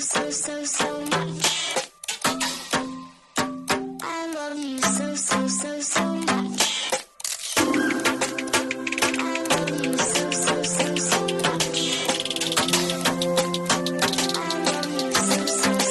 so much. I love you so much. I love you so much. I love you so much.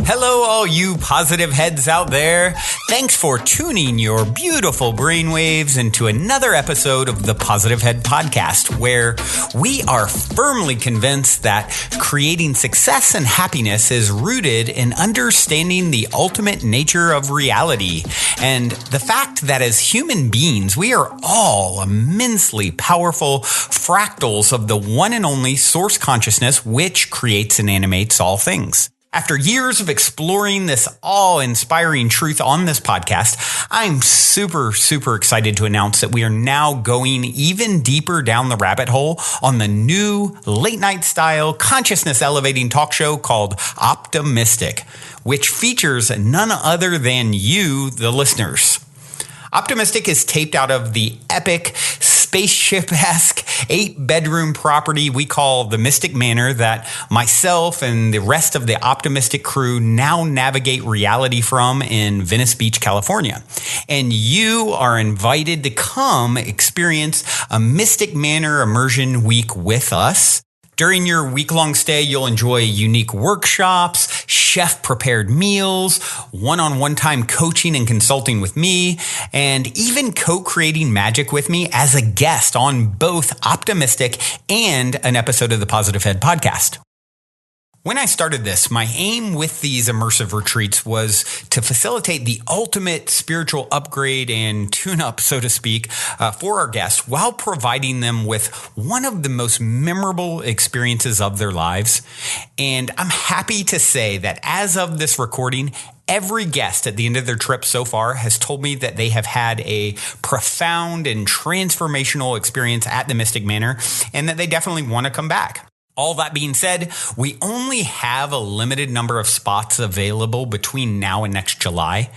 Hello, all you positive heads out there. Thanks for tuning your beautiful brainwaves into another episode of the Positive Head Podcast, where we are firmly convinced that creating success and happiness is rooted in understanding the ultimate nature of reality, and the fact that as human beings, we are all immensely powerful fractals of the one and only source consciousness which creates and animates all things. After years of exploring this awe-inspiring truth on this podcast, I'm super excited to announce that we are now going even deeper down the rabbit hole on the new late-night style consciousness-elevating talk show called Optimistic, which features none other than you, the listeners. Optimistic is taped out of the epic spaceship-esque 8-bedroom property we call the Mystic Manor that myself and the rest of the Optimistic crew now navigate reality from in Venice Beach, California. And you are invited to come experience a Mystic Manor immersion week with us. During your week-long stay, you'll enjoy unique workshops, chef-prepared meals, one-on-one time coaching and consulting with me, and even co-creating magic with me as a guest on both Optimistic and an episode of the Positive Head podcast. When I started this, my aim with these immersive retreats was to facilitate the ultimate spiritual upgrade and tune-up, so to speak, for our guests while providing them with one of the most memorable experiences of their lives. And I'm happy to say that as of this recording, every guest at the end of their trip so far has told me that they have had a profound and transformational experience at the Mystic Manor and that they definitely want to come back. All that being said, we only have a limited number of spots available between now and next July.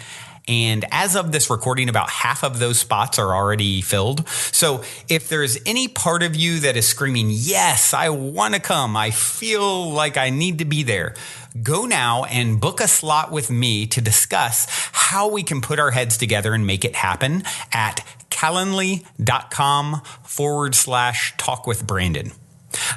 And as of this recording, about half of those spots are already filled. So if there's any part of you that is screaming, yes, I want to come, I feel like I need to be there, go now and book a slot with me to discuss how we can put our heads together and make it happen at calendly.com/talkwithbrandon.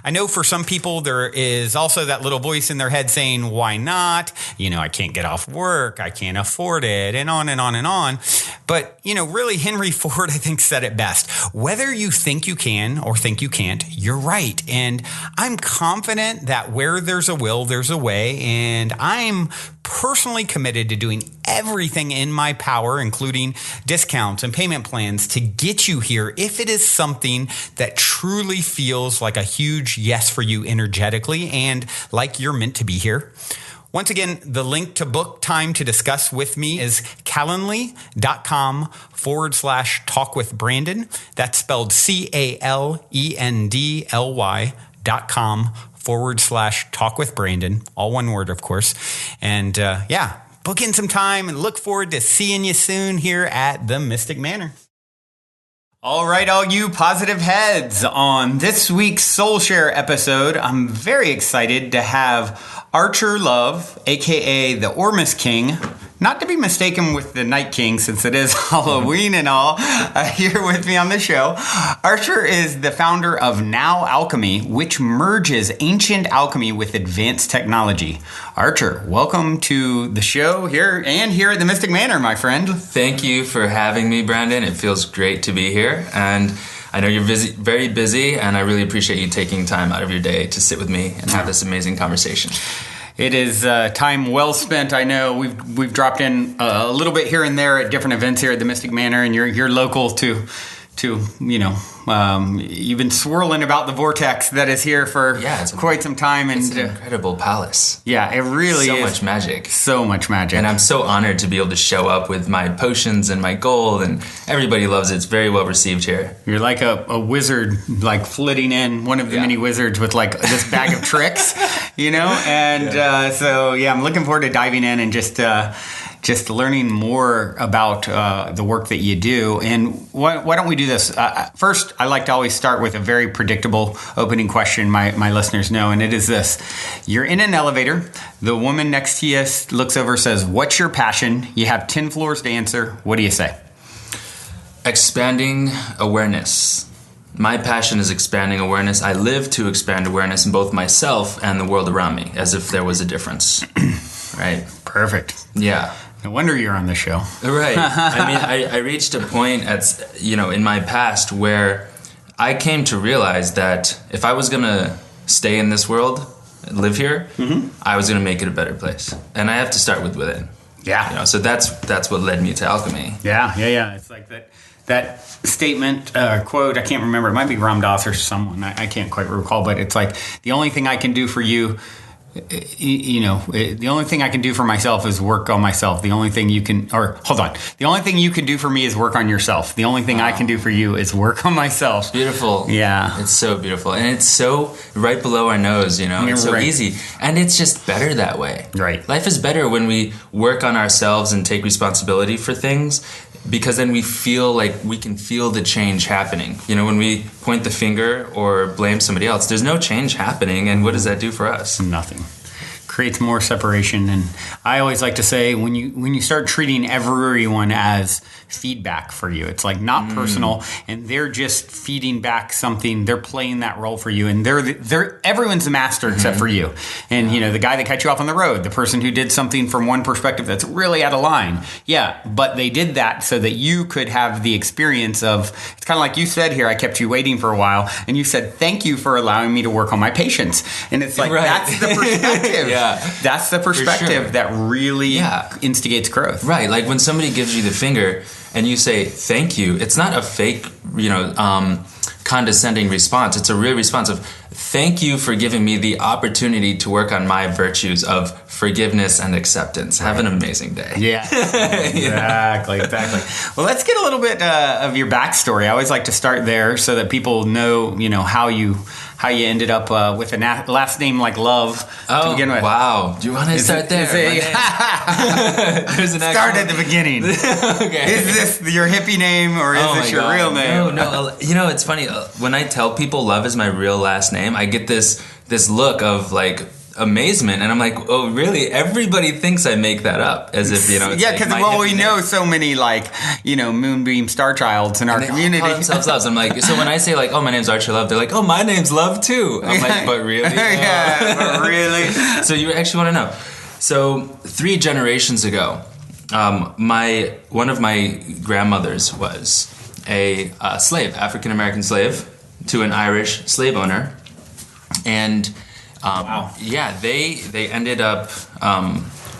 I know for some people there is also that little voice in their head saying, why not? I can't get off work. I can't afford it, and on and on and on. But, really Henry Ford, I think, said it best. Whether you think you can or think you can't, you're right. And I'm confident that where there's a will, there's a way. And I'm personally committed to doing everything in my power, including discounts and payment plans, to get you here if it is something that truly feels like a huge yes for you energetically and like you're meant to be here. Once again, the link to book time to discuss with me is calendly.com/talkwithbrandon. That's spelled calendly.com/talkwithbrandon. All one word, of course. And book in some time and look forward to seeing you soon here at the Mystic Manor. All right, all you positive heads, on this week's Soul Share episode, I'm very excited to have Archer Love, aka the Ormus King, not to be mistaken with the Night King since it is Halloween and all, here with me on the show. Archer is the founder of Now Alchemy, which merges ancient alchemy with advanced technology. Archer, welcome to the show here at the Mystic Manor, my friend. Thank you for having me, Brandon. It feels great to be here. And I know you're very busy, and I really appreciate you taking time out of your day to sit with me and have this amazing conversation. It is time well spent. I know we've dropped in a little bit here and there at different events here at the Mystic Manor, and you're local to you've been swirling about the vortex that is here for quite some time. And it's an incredible palace. Yeah, it really is. So much magic. So much magic. And I'm so honored to be able to show up with my potions and my gold, and everybody loves it. It's very well received here. You're like a wizard, like flitting in, one of the many wizards with like this bag of tricks, And so I'm looking forward to diving in and just just learning more about the work that you do. And why don't we do this? First, I like to always start with a very predictable opening question my listeners know, and it is this. You're in an elevator. The woman next to you looks over, says, "What's your passion?" You have 10 floors to answer. What do you say? Expanding awareness. My passion is expanding awareness. I live to expand awareness in both myself and the world around me, as if there was a difference. Right? Perfect. Yeah. No wonder you're on the show. Right. I mean, I reached a point in my past where I came to realize that if I was going to stay in this world, live here, I was going to make it a better place. And I have to start with within. Yeah. So that's what led me to alchemy. Yeah. It's like that statement, quote, I can't remember. It might be Ram Dass or someone. I can't quite recall, but it's like, the only thing I can do for you, the only thing I can do for myself is work on myself. The only thing the only thing you can do for me is work on yourself. The only thing I can do for you is work on myself. Beautiful. Yeah. It's so beautiful. And it's so right below our nose, It's so easy. And it's just better that way. Right. Life is better when we work on ourselves and take responsibility for things, because then we feel like we can feel the change happening. When we point the finger or blame somebody else, there's no change happening. And what does that do for us? Nothing. Creates more separation. And I always like to say, when you start treating everyone as feedback for you, it's like not personal, and they're just feeding back something. They're playing that role for you, and they're everyone's a master except for you. And the guy that cut you off on the road, the person who did something from one perspective that's really out of line. Yeah, but they did that so that you could have the experience of. It's kind of like you said here. I kept you waiting for a while, and you said, "Thank you for allowing me to work on my patience." And it's like that's the perspective. That's the perspective that really instigates growth. Right. Like when somebody gives you the finger and you say, "Thank you," it's not a fake, condescending response. It's a real response of, "Thank you for giving me the opportunity to work on my virtues of forgiveness and acceptance. Have an amazing day." Yeah. Exactly. Well, let's get a little bit of your backstory. I always like to start there so that people know, how you ended up with a last name like Love to begin with. Wow. Do you want to start there? There's an start at the beginning. Okay. Is this your hippie name or is this your real name? No. It's funny. When I tell people Love is my real last name, I get this look of like amazement, and I'm like, oh, really? Everybody thinks I make that up, as if it's yeah, because we know so many Moonbeam Starchilds in our community. Call themselves Loves. I'm like, so when I say like, oh, my name's Archer Love, they're like, oh, my name's Love too. I'm like, but really? Yeah, but really? So you actually want to know? So 3 generations ago, one of my grandmothers was a slave, African American slave, to an Irish slave owner, and. They ended up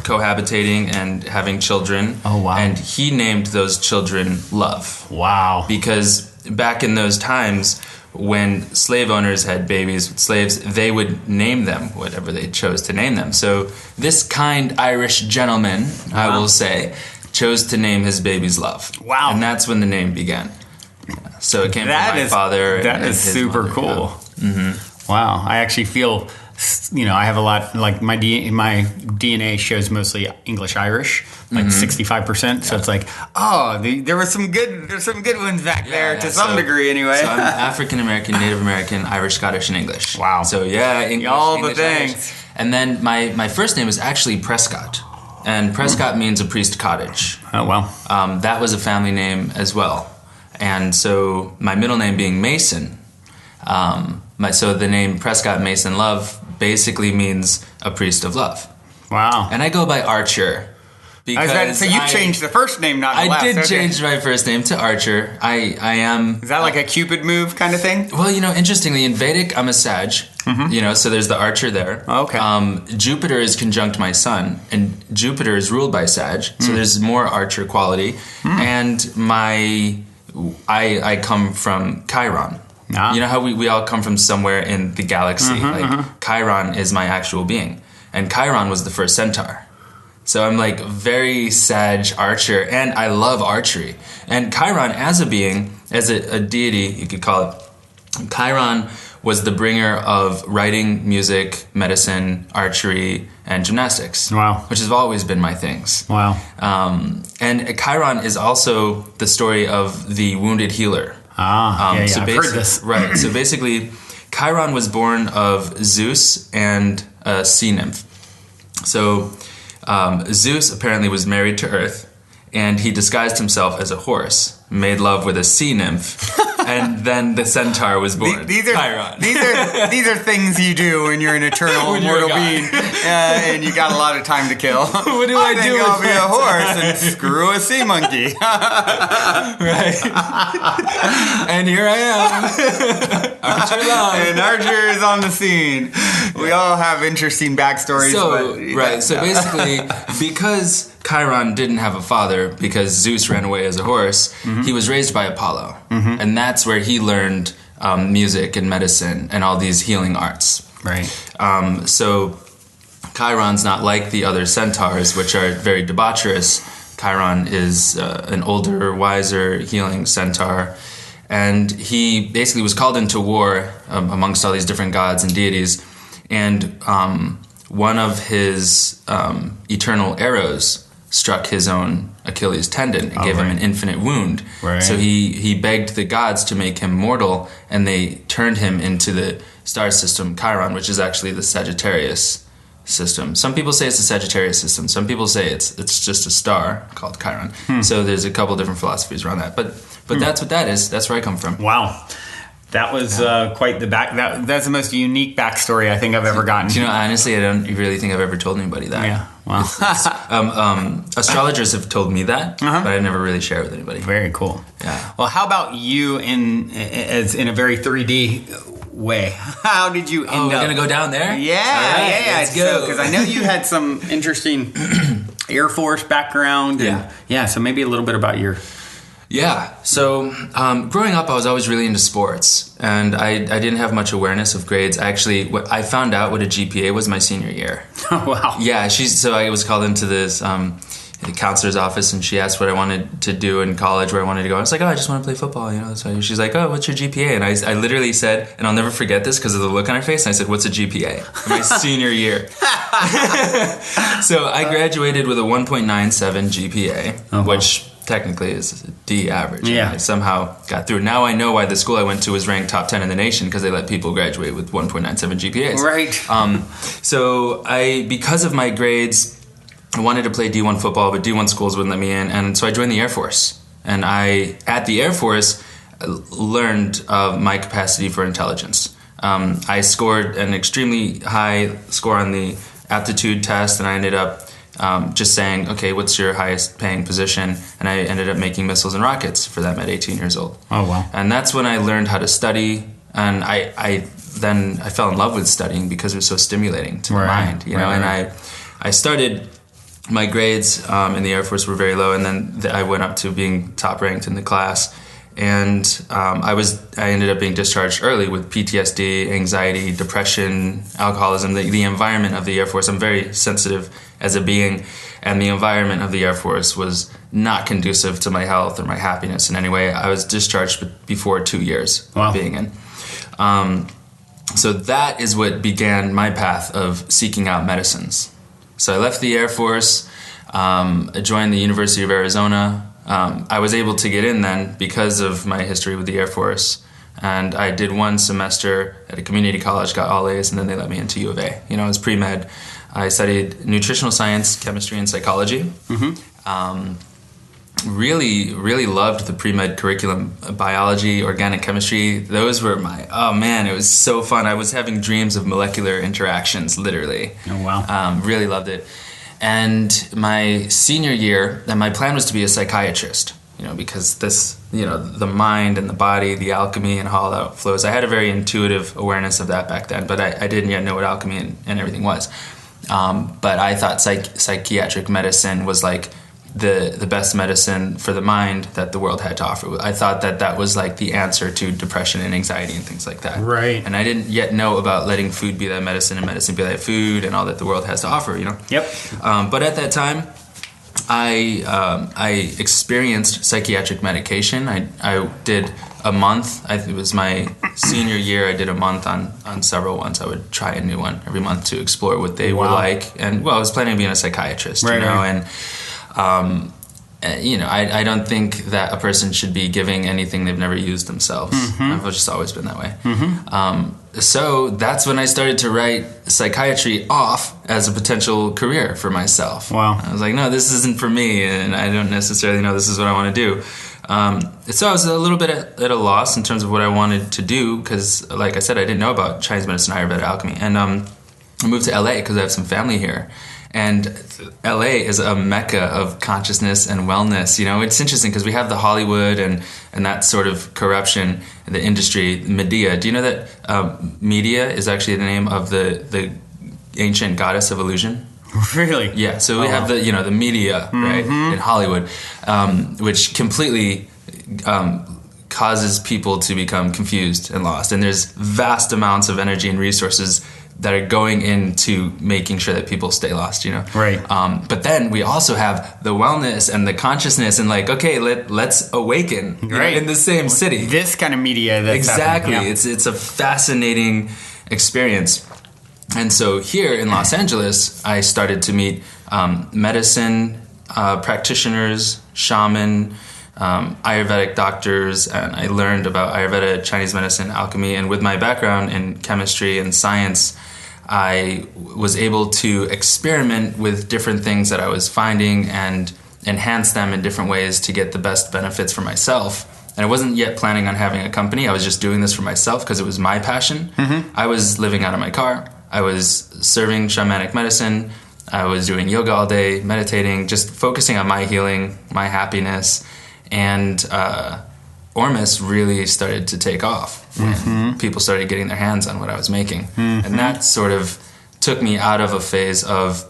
cohabitating and having children. Oh, wow. And he named those children Love. Wow. Because back in those times, when slave owners had babies with slaves, they would name them whatever they chose to name them. So this kind Irish gentleman, I will say, chose to name his babies Love. Wow. And that's when the name began. So it came from my father. That is super mother, cool. Wow. I actually feel... I have a lot, like my DNA shows mostly English-Irish, like 65%. So it's like, there's some good ones back there to some degree anyway. So I'm African-American, Native American, Irish, Scottish, and English. Wow. So English, all English, the things. Irish. And then my first name is actually Prescott. And Prescott means a priest cottage. Oh, wow. That was a family name as well. And so my middle name being Mason, so the name Prescott Mason Love basically means a priest of love. Wow. And I go by Archer. So you changed the first name, not the last. I did change my first name to Archer. I am... Is that like a Cupid move kind of thing? Well, interestingly, in Vedic, I'm a Sag. So there's the Archer there. Okay. Jupiter is conjunct my sun, and Jupiter is ruled by Sag, so there's more Archer quality. And I come from Chiron. Ah. You know how we all come from somewhere in the galaxy. Chiron is my actual being. And Chiron was the first centaur. So I'm like very Sag Archer, and I love archery. And Chiron as a being, as a deity, you could call it, Chiron was the bringer of writing, music, medicine, archery, and gymnastics. Wow. Which have always been my things. Wow. And Chiron is also the story of the wounded healer. I've heard this. Right. So basically, Chiron was born of Zeus and a sea nymph. So Zeus apparently was married to Earth, and he disguised himself as a horse, made love with a sea nymph, and then the centaur was born. Chiron. These are things you do when you're an eternal When you're a immortal god. being, and you got a lot of time to kill. What do I do I'll with be a that horse and screw a sea monkey. Right. And here I am. Archer Love. And Archer is on the scene. We all have interesting backstories. So basically, because Chiron didn't have a father, because Zeus ran away as a horse, he was raised by Apollo. And that's where he learned music and medicine and all these healing arts. Right. So Chiron's not like the other centaurs, which are very debaucherous. Chiron is an older, wiser, healing centaur. And he basically was called into war amongst all these different gods and deities. And one of his eternal arrows struck his own Achilles tendon and gave him an infinite wound. Right. So he begged the gods to make him mortal, and they turned him into the star system Chiron, which is actually the Sagittarius system. Some people say it's the Sagittarius system. Some people say it's just a star called Chiron. So there's a couple different philosophies around that. But that's what that is. That's where I come from. Wow. That was quite the that's the most unique backstory I think I've ever gotten. Do you know, honestly, I don't really think I've ever told anybody that. Yeah. Wow. Astrologers have told me that, but I've never really shared it with anybody. Very cool. Yeah. Well, how about you in a very 3D way? How did you end up? We're gonna go down there. Yeah, All right, yeah. let's go. Because I know you had some interesting Air Force background. So maybe a little bit about your. Yeah. So growing up, I was always really into sports, and I didn't have much awareness of grades. I found out what a GPA was my senior year. Oh, wow. Yeah. So I was called into this the counselor's office, and she asked what I wanted to do in college, where I wanted to go. I was like, I just want to play football, So she's like, what's your GPA? And I literally said, and I'll never forget this because of the look on her face, and I said, what's a GPA? For my senior year. So I graduated with a 1.97 GPA, which technically is a D average. Yeah. I somehow got through. Now I know why the school I went to was ranked top 10 in the nation, because they let people graduate with 1.97 GPAs. Right. So because of my grades, I wanted to play D1 football, but D1 schools wouldn't let me in, and so I joined the Air Force. And at the Air Force, learned of my capacity for intelligence. I scored an extremely high score on the aptitude test, and I ended up just saying, okay, what's your highest paying position? And I ended up making missiles and rockets for them at 18 years old. Oh, wow. And that's when I learned how to study, and I fell in love with studying because it was so stimulating to my mind, and I started. My grades in the Air Force were very low, and then I went up to being top ranked in the class. And I ended up being discharged early with PTSD, anxiety, depression, alcoholism. The environment of the Air Force, I'm very sensitive as a being, and the environment of the Air Force was not conducive to my health or my happiness in any way. I was discharged before 2 years of being in. So that is what began my path of seeking out medicines. So I left the Air Force, I joined the University of Arizona. I was able to get in then because of my history with the Air Force. And I did one semester at a community college, got all A's, and then they let me into U of A. I was pre-med. I studied nutritional science, chemistry, and psychology. Really, really loved the pre-med curriculum, biology, organic chemistry. Those were it was so fun. I was having dreams of molecular interactions, literally. Oh, wow. Really loved it. And my senior year, and my plan was to be a psychiatrist, because this, the mind and the body, the alchemy and how all that flows. I had a very intuitive awareness of that back then, but I didn't yet know what alchemy and everything was. But I thought psychiatric medicine was like the best medicine for the mind that the world had to offer. I thought that was like the answer to depression and anxiety and things like that. Right. And I didn't yet know about letting food be that medicine and medicine be that food and all that the world has to offer, Yep. But at that time, I experienced psychiatric medication. I did a month. It was my senior year. I did a month on several ones. I would try a new one every month to explore what they were like. And I was planning on being a psychiatrist, right, and I don't think that a person should be giving anything they've never used themselves. I've just always been that way. So that's when I started to write psychiatry off as a potential career for myself. Wow. I was like, no, this isn't for me, and I don't necessarily know this is what I want to do. So I was a little bit at a loss in terms of what I wanted to do because, like I said, I didn't know about Chinese medicine, Ayurveda, alchemy. And I moved to LA because I have some family here. And LA is a mecca of consciousness and wellness. It's interesting because we have the Hollywood and that sort of corruption in the industry, media. Do you know that media is actually the name of the ancient goddess of illusion? Really? Yeah. So we have the media, right, in Hollywood, which completely causes people to become confused and lost. And there's vast amounts of energy and resources that are going into making sure that people stay lost, Right. But then we also have the wellness and the consciousness and let's awaken right. in the same city. This kind of media that's exactly. happening. It's a fascinating experience. And so here in Los Angeles, I started to meet medicine practitioners, shaman, Ayurvedic doctors, and I learned about Ayurveda, Chinese medicine, alchemy, and with my background in chemistry and science, I was able to experiment with different things that I was finding and enhance them in different ways to get the best benefits for myself. And I wasn't yet planning on having a company. I was just doing this for myself because it was my passion. I was living out of my car. I was serving shamanic medicine. I was doing yoga all day, meditating, just focusing on my healing, my happiness. And Ormus really started to take off when people started getting their hands on what I was making. And that sort of took me out of a phase of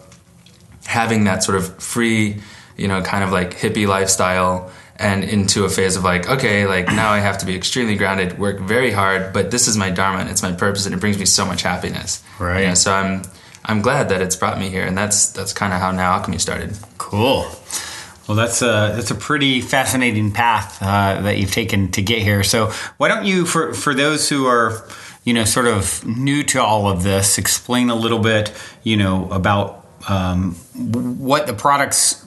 having that sort of free, kind of like hippie lifestyle and into a phase of now I have to be extremely grounded, work very hard, but this is my dharma and it's my purpose and it brings me so much happiness. Right. So I'm glad that it's brought me here, and that's kind of how Now Alchemy started. Cool. Well, that's a pretty fascinating path that you've taken to get here. So why don't you, for those who are, sort of new to all of this, explain a little bit, about what the products,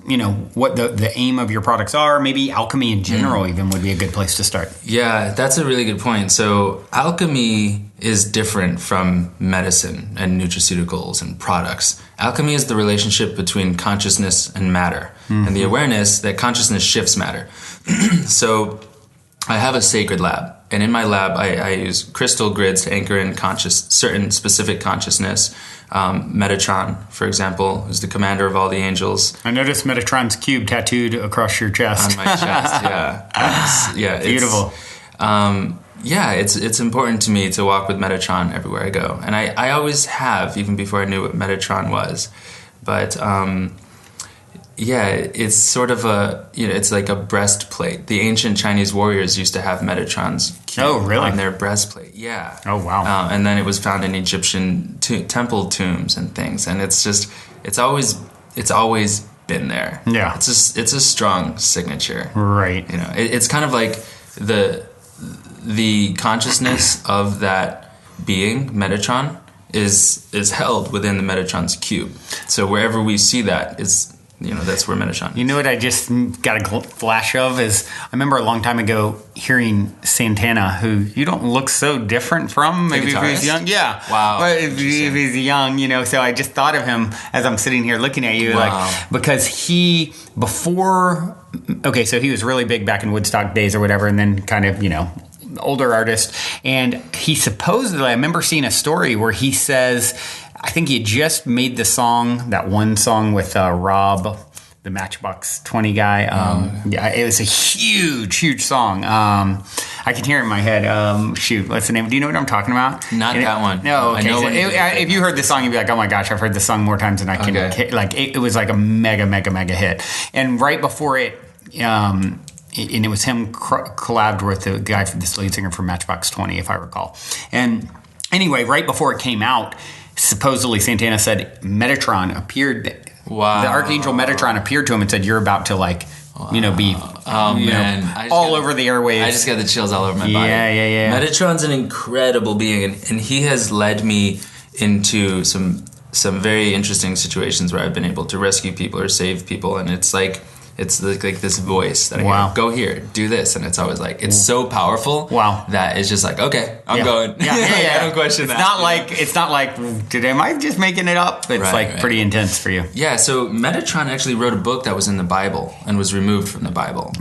what the aim of your products are. Maybe alchemy in general even would be a good place to start. Yeah, that's a really good point. So alchemy is different from medicine and nutraceuticals and products. Alchemy is the relationship between consciousness and matter, and the awareness that consciousness shifts matter. So I have a sacred lab, and in my lab I use crystal grids to anchor in certain specific consciousness. Metatron, for example, is the commander of all the angels. I noticed Metatron's cube tattooed across your chest. On my chest, yeah. Yeah, beautiful. It's important to me to walk with Metatron everywhere I go. And I always have, even before I knew what Metatron was. But, it's sort of it's like a breastplate. The ancient Chinese warriors used to have Metatron's cube on their breastplate. Yeah. Oh, wow. And then it was found in Egyptian temple tombs and things. And it's always been there. Yeah. It's a strong signature. Right. It's kind of like the consciousness of that being, Metatron, is held within the Metatron's cube. So wherever we see that is, that's where Metatron is. You know what I just got a flash of is, I remember a long time ago hearing Santana, who you don't look so different from. Maybe if he was young. Yeah. Wow. But if he's young, so I just thought of him as I'm sitting here looking at you, because so he was really big back in Woodstock days or whatever, and then kind of, older artist, and he supposedly, I remember seeing a story where he says, I think he had just made that one song with Rob, the Matchbox 20 guy. It was a huge song. I can hear it in my head. What's the name? Do you know what I'm talking about? Not that one. No, okay. So if you heard the song, you'd be like, oh my gosh, I've heard this song more times than I can. It was like a mega hit. And right before it, and it was him collabed with the guy, this lead singer from Matchbox 20, if I recall. And anyway, right before it came out, supposedly Santana said Metatron appeared. Wow. The Archangel Metatron appeared to him and said, you're about to be Oh, man. all over the airwaves. I just got the chills all over my body. Yeah. Metatron's an incredible being, and he has led me into some very interesting situations where I've been able to rescue people or save people, and it's like this voice that I hear, go here, do this, and it's always like, it's so powerful that it's just like, okay, I'm going. Yeah. I don't question that. It's not like, am I just making it up? It's pretty intense for you. Yeah, so Metatron actually wrote a book that was in the Bible and was removed from the Bible.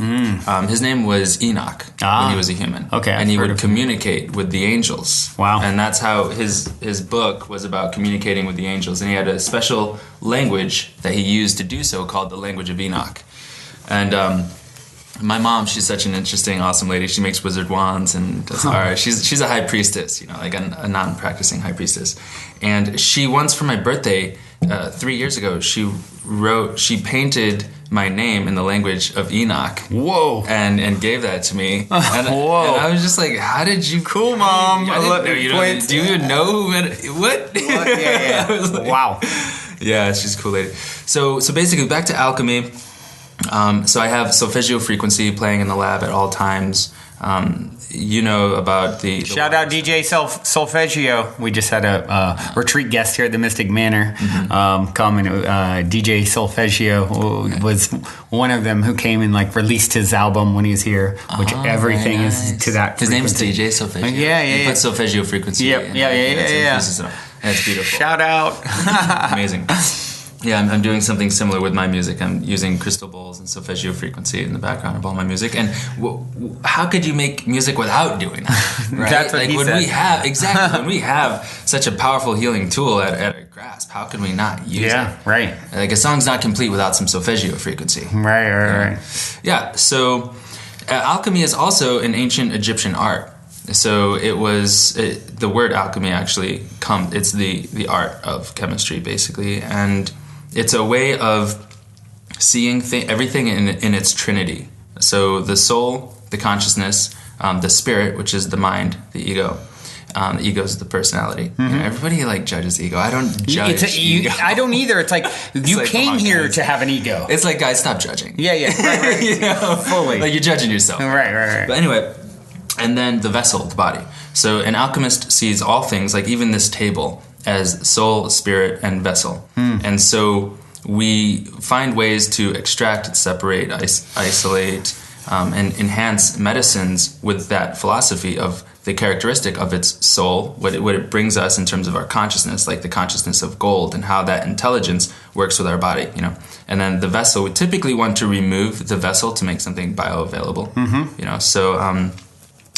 His name was Enoch when he was a human. Okay, and he would communicate with the angels. Wow. And that's how his book was about communicating with the angels. And he had a special language that he used to do so called the language of Enoch. And my mom, she's such an interesting, awesome lady. She makes wizard wands and does art. She's a high priestess, like a non-practicing high priestess. And she once, for my birthday, 3 years ago, she painted my name in the language of Enoch. Whoa! And gave that to me. And, whoa! And I was just like, how did you? Cool, Mom. I didn't know, do you even know what? Yeah. Like, wow. Yeah, she's a cool lady. So basically, back to alchemy. So I have solfeggio frequency playing in the lab at all times. You know about the shout out DJ Solfeggio. We just had a retreat guest here at the Mystic Manor. Come and DJ Solfeggio was one of them who came and released his album when he was here, which everything is to that. His name is DJ Solfeggio. Yeah. Put solfeggio frequency. Yeah. That's beautiful. Shout out. Amazing. Yeah, I'm doing something similar with my music. I'm using crystal bowls and solfeggio frequency in the background of all my music. And how could you make music without doing that? Right? That's what he said. When we have such a powerful healing tool at our grasp, how can we not use it? Yeah, right. Like a song's not complete without some solfeggio frequency. Right. Yeah, so alchemy is also an ancient Egyptian art. So the word alchemy actually it's the art of chemistry, basically. And it's a way of seeing everything in its trinity. So the soul, the consciousness, the spirit, which is the mind, the ego. The ego is the personality. Everybody judges ego. I don't judge ego. I don't either. It's like you came here to have an ego. It's like, guys, stop judging. Yeah. Right. Fully. Like you're judging yourself. Right. But anyway, and then the vessel, the body. So an alchemist sees all things, like even this table, as soul, spirit, and vessel. And so we find ways to extract, separate, isolate, and enhance medicines with that philosophy of the characteristic of its soul, what it brings us in terms of our consciousness, like the consciousness of gold, and how that intelligence works with our body, And then the vessel, we typically want to remove the vessel to make something bioavailable, So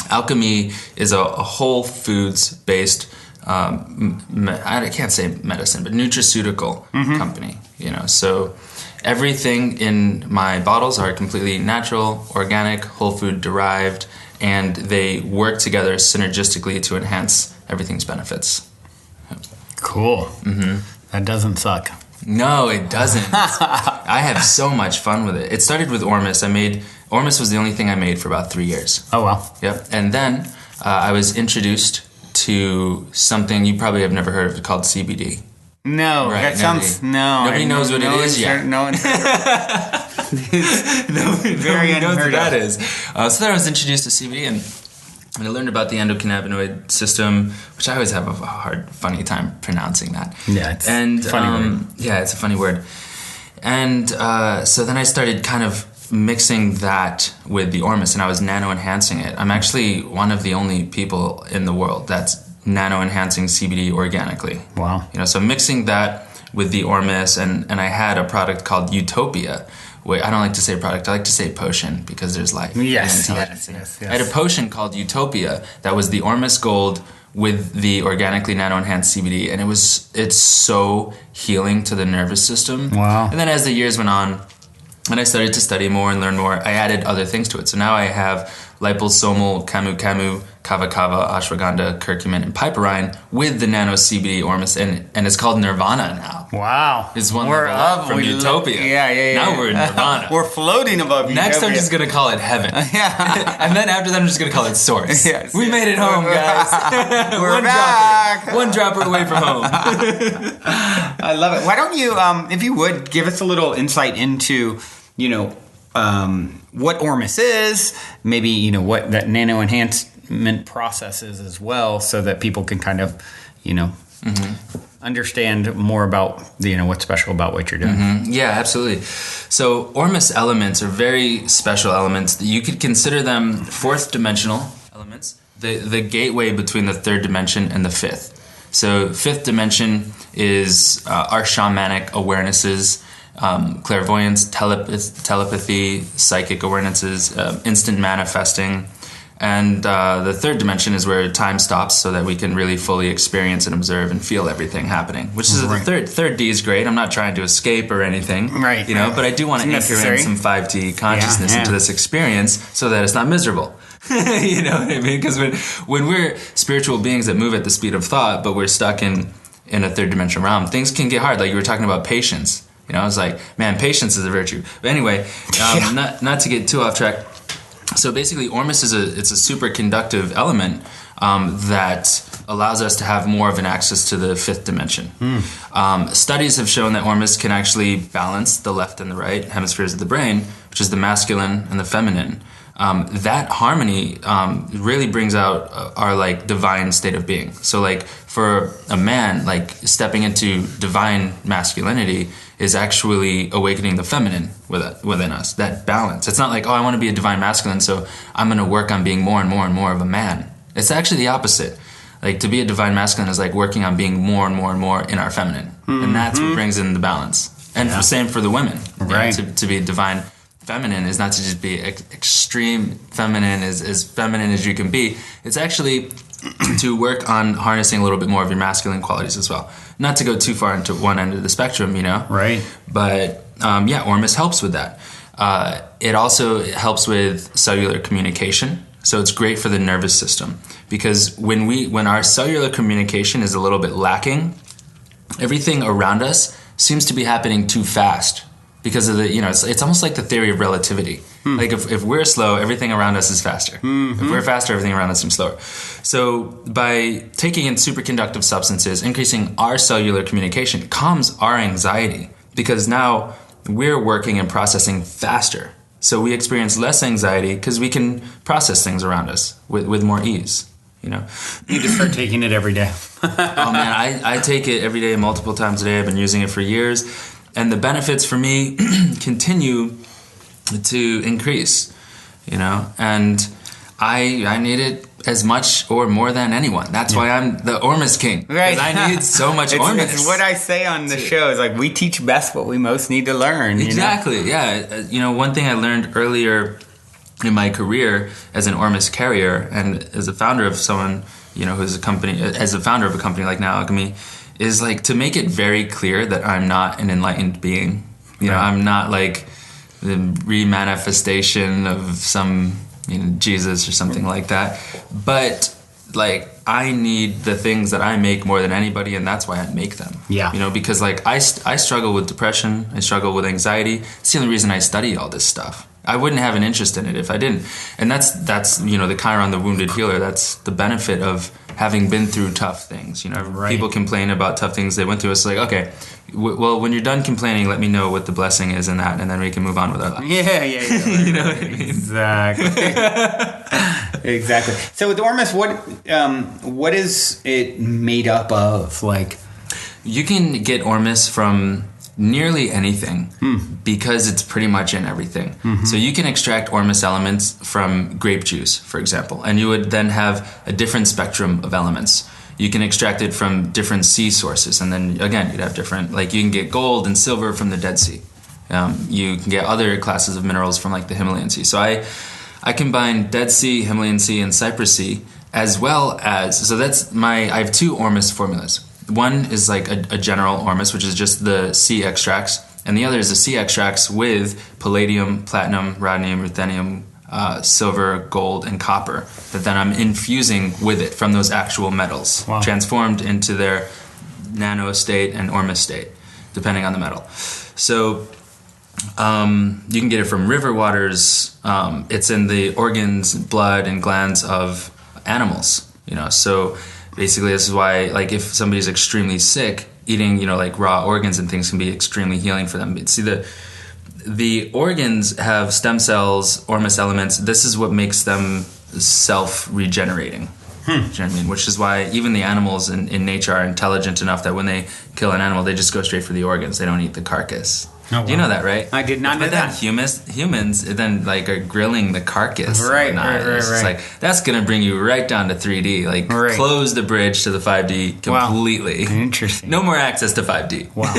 alchemy is a whole foods-based, I can't say medicine, but nutraceutical company, So everything in my bottles are completely natural, organic, whole food derived, and they work together synergistically to enhance everything's benefits. Cool. That doesn't suck. No, it doesn't. I have so much fun with it. It started with Ormus. Ormus was the only thing I made for about 3 years. Oh, wow. Yep. And then I was introduced to something you probably have never heard of called CBD. No, right, that sounds... Nobody knows what it is yet. No one's heard Nobody knows what that is. So then I was introduced to CBD, and I learned about the endocannabinoid system, which I always have a funny time pronouncing that. Yeah, it's a funny word. Yeah, it's a funny word. And so then I started kind of mixing that with the Ormus, and I was nano-enhancing it. I'm actually one of the only people in the world that's nano-enhancing CBD organically. Wow. So mixing that with the Ormus, and I had a product called Utopia. Wait, I don't like to say product. I like to say potion because there's life. Yes. I had a potion called Utopia that was the Ormus Gold with the organically nano-enhanced CBD, and it's so healing to the nervous system. Wow. And then as the years went on, and I started to study more and learn more, I added other things to it. So now I have liposomal camu, kava, ashwagandha, curcumin, and piperine with the nano CBD Ormus, and it's called Nirvana now. Wow. It's one level up from Utopia. Yeah. Now we're in Nirvana. We're floating above Utopia. Next I'm just going to call it heaven. Yeah. And then after that I'm just going to call it source. Yes. We made it home, guys. We're back. One dropper away from home. I love it. Why don't you, if you would, give us a little insight into, what Ormus is, maybe, you know, what that nano enhancement process is as well, so that people can kind of, you know, understand more about, you know, what's special about what you're doing. Yeah, absolutely. So Ormus elements are very special elements. You could consider them fourth dimensional elements, the gateway between the third dimension and the fifth. So fifth dimension is our shamanic awarenesses, clairvoyance, telepathy, psychic awarenesses, instant manifesting. And the third dimension is where time stops so that we can really fully experience and observe and feel everything happening, which is the third D is great. I'm not trying to escape or anything, right? You know, but I do want to anchor in some 5D consciousness into this experience so that it's not miserable. You know what I mean? Because when we're spiritual beings that move at the speed of thought, but we're stuck in a third dimension realm, things can get hard. Like you were talking about patience. You know, I was like, man, patience is a virtue. But anyway, not to get too off track. So basically, Ormus is a super conductive element that allows us to have more of an access to the fifth dimension. Studies have shown that Ormus can actually balance the left and the right hemispheres of the brain, which is the masculine and the feminine. That harmony really brings out our like divine state of being. So like for a man, like stepping into divine masculinity is actually awakening the feminine within us, that balance. It's not like, oh, I want to be a divine masculine, so I'm going to work on being more and more and more of a man. It's actually the opposite. Like to be a divine masculine is like working on being more and more and more in our feminine. And that's what brings in the balance. And the same for the women. Right. You know, to be divine feminine is not to just be extreme feminine, as feminine as you can be. It's actually to work on harnessing a little bit more of your masculine qualities as well. Not to go too far into one end of the spectrum, you know? Right. But Ormus helps with that. It also helps with cellular communication. So it's great for the nervous system because when our cellular communication is a little bit lacking, everything around us seems to be happening too fast. Because of the, you know, it's almost like the theory of relativity. Like if we're slow, everything around us is faster. If we're faster, everything around us seems slower. So by taking in superconductive substances, increasing our cellular communication calms our anxiety because now we're working and processing faster. So we experience less anxiety because we can process things around us with more ease. You know, you need to start taking it every day. Oh man, I take it every day, multiple times a day. I've been using it for years. And the benefits for me continue to increase, you know, and I need it as much or more than anyone. That's why I'm the Ormus King. Right. I need so much Ormus. It's what I say on the show is like, we teach best what we most need to learn. Exactly, you know? Yeah. You know, one thing I learned earlier in my career as an Ormus carrier and as a founder of someone, you know, as a founder of a company like Now Alchemy, is like to make it very clear that I'm not an enlightened being. You know, I'm not like the remanifestation of some, you know, Jesus or something like that. But like I need the things that I make more than anybody, and that's why I make them. Yeah. You know, because like I struggle with depression, I struggle with anxiety. It's the only reason I study all this stuff. I wouldn't have an interest in it if I didn't. And that's you know, the Chiron, the wounded healer, that's the benefit of having been through tough things. You know, people complain about tough things they went through. It's like, okay, well, when you're done complaining, let me know what the blessing is in that, and then we can move on with our life. Yeah. Right, you know what I mean? Exactly. Exactly. So with Ormus, what is it made up of? Like, you can get Ormus from nearly anything because it's pretty much in everything. So you can extract Ormus elements from grape juice, for example, and you would then have a different spectrum of elements. You can extract it from different sea sources, and then again you'd have different, like you can get gold and silver from the Dead Sea. You can get other classes of minerals from like the Himalayan Sea. So I combine Dead Sea, Himalayan Sea, and Cypress Sea, as well as, so I have two Ormus formulas. One is like a general Ormus, which is just the sea extracts, and the other is the sea extracts with palladium, platinum, rhodium, ruthenium, silver, gold, and copper that then I'm infusing with it from those actual metals, transformed into their nano state and Ormus state, depending on the metal. So you can get it from river waters. It's in the organs, blood, and glands of animals. You know, so basically, this is why, like, if somebody's extremely sick, eating, you know, like raw organs and things can be extremely healing for them. See, the organs have stem cells, Ormus elements. This is what makes them self-regenerating. Do you know what I mean? Which is why even the animals in nature are intelligent enough that when they kill an animal, they just go straight for the organs. They don't eat the carcass. Oh, wow. Do you know that, right? I did not know that. Humans then like are grilling the carcass. Right. It's just like, that's going to bring you right down to 3D. Like, close the bridge to the 5D completely. Wow. Interesting. No more access to 5D. Wow.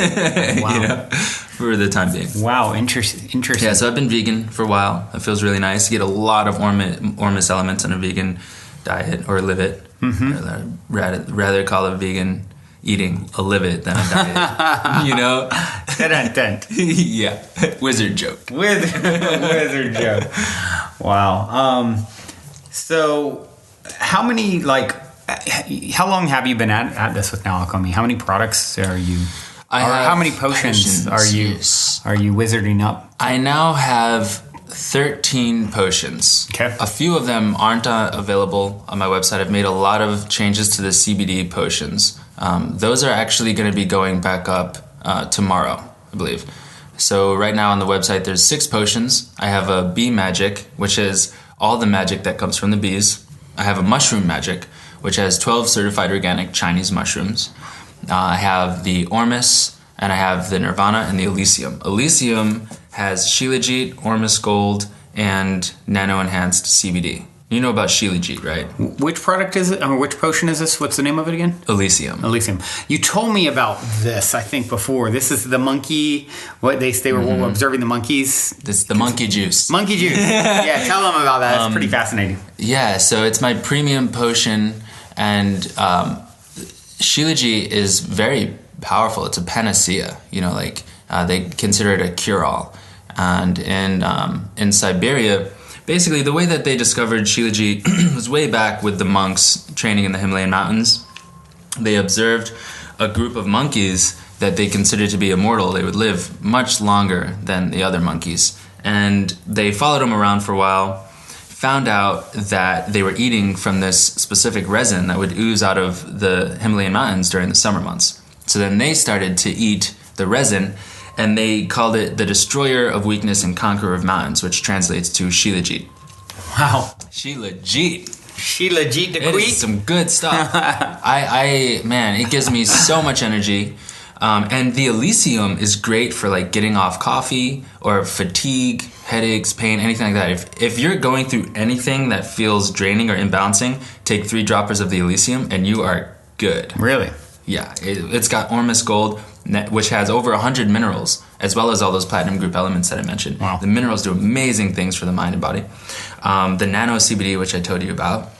You know, for the time being. Wow. Interesting. Yeah, so I've been vegan for a while. It feels really nice. You get a lot of Ormus elements in a vegan diet, or live it. Mm-hmm. Rather call it vegan eating a live it than a diet. You know? Yeah. Wizard joke. Wizard joke. Wow. So how many, how long have you been at this with Now Alchemy? How many products are you... how many potions are you wizarding up? I now have 13 potions. Okay. A few of them aren't available on my website. I've made a lot of changes to the CBD potions. Those are actually going to be going back up tomorrow, I believe. So right now on the website, there's 6 potions. I have a bee magic, which is all the magic that comes from the bees. I have a mushroom magic, which has 12 certified organic Chinese mushrooms. I have the Ormus, and I have the Nirvana and the Elysium. Elysium has Shilajit, Ormus Gold, and nano-enhanced CBD. You know about Shilajit, right? Which product is it? I mean, which potion is this? What's the name of it again? Elysium. Elysium. You told me about this, I think, before. This is the monkey. What they were observing the monkeys. This is the monkey juice. Monkey juice. Yeah, tell them about that. It's pretty fascinating. Yeah, so it's my premium potion, and Shilajit is very powerful. It's a panacea. You know, they consider it a cure-all. And in Siberia, basically the way that they discovered Shilajit was way back with the monks training in the Himalayan mountains. They observed a group of monkeys that they considered to be immortal. They would live much longer than the other monkeys. And they followed them around for a while, found out that they were eating from this specific resin that would ooze out of the Himalayan mountains during the summer months. So then they started to eat the resin, and they called it the destroyer of weakness and conqueror of mountains, which translates to Shilajit. Wow. Shilajit. Shilajit the It Queen. is some good stuff. Man, it gives me so much energy. And the Elysium is great for getting off coffee or fatigue, headaches, pain, anything like that. If you're going through anything that feels draining or imbalancing, take 3 droppers of the Elysium and you are good. Really? Yeah, it's got Ormus Gold, which has over 100 minerals, as well as all those platinum group elements that I mentioned. Wow. The minerals do amazing things for the mind and body. The nano CBD, which I told you about,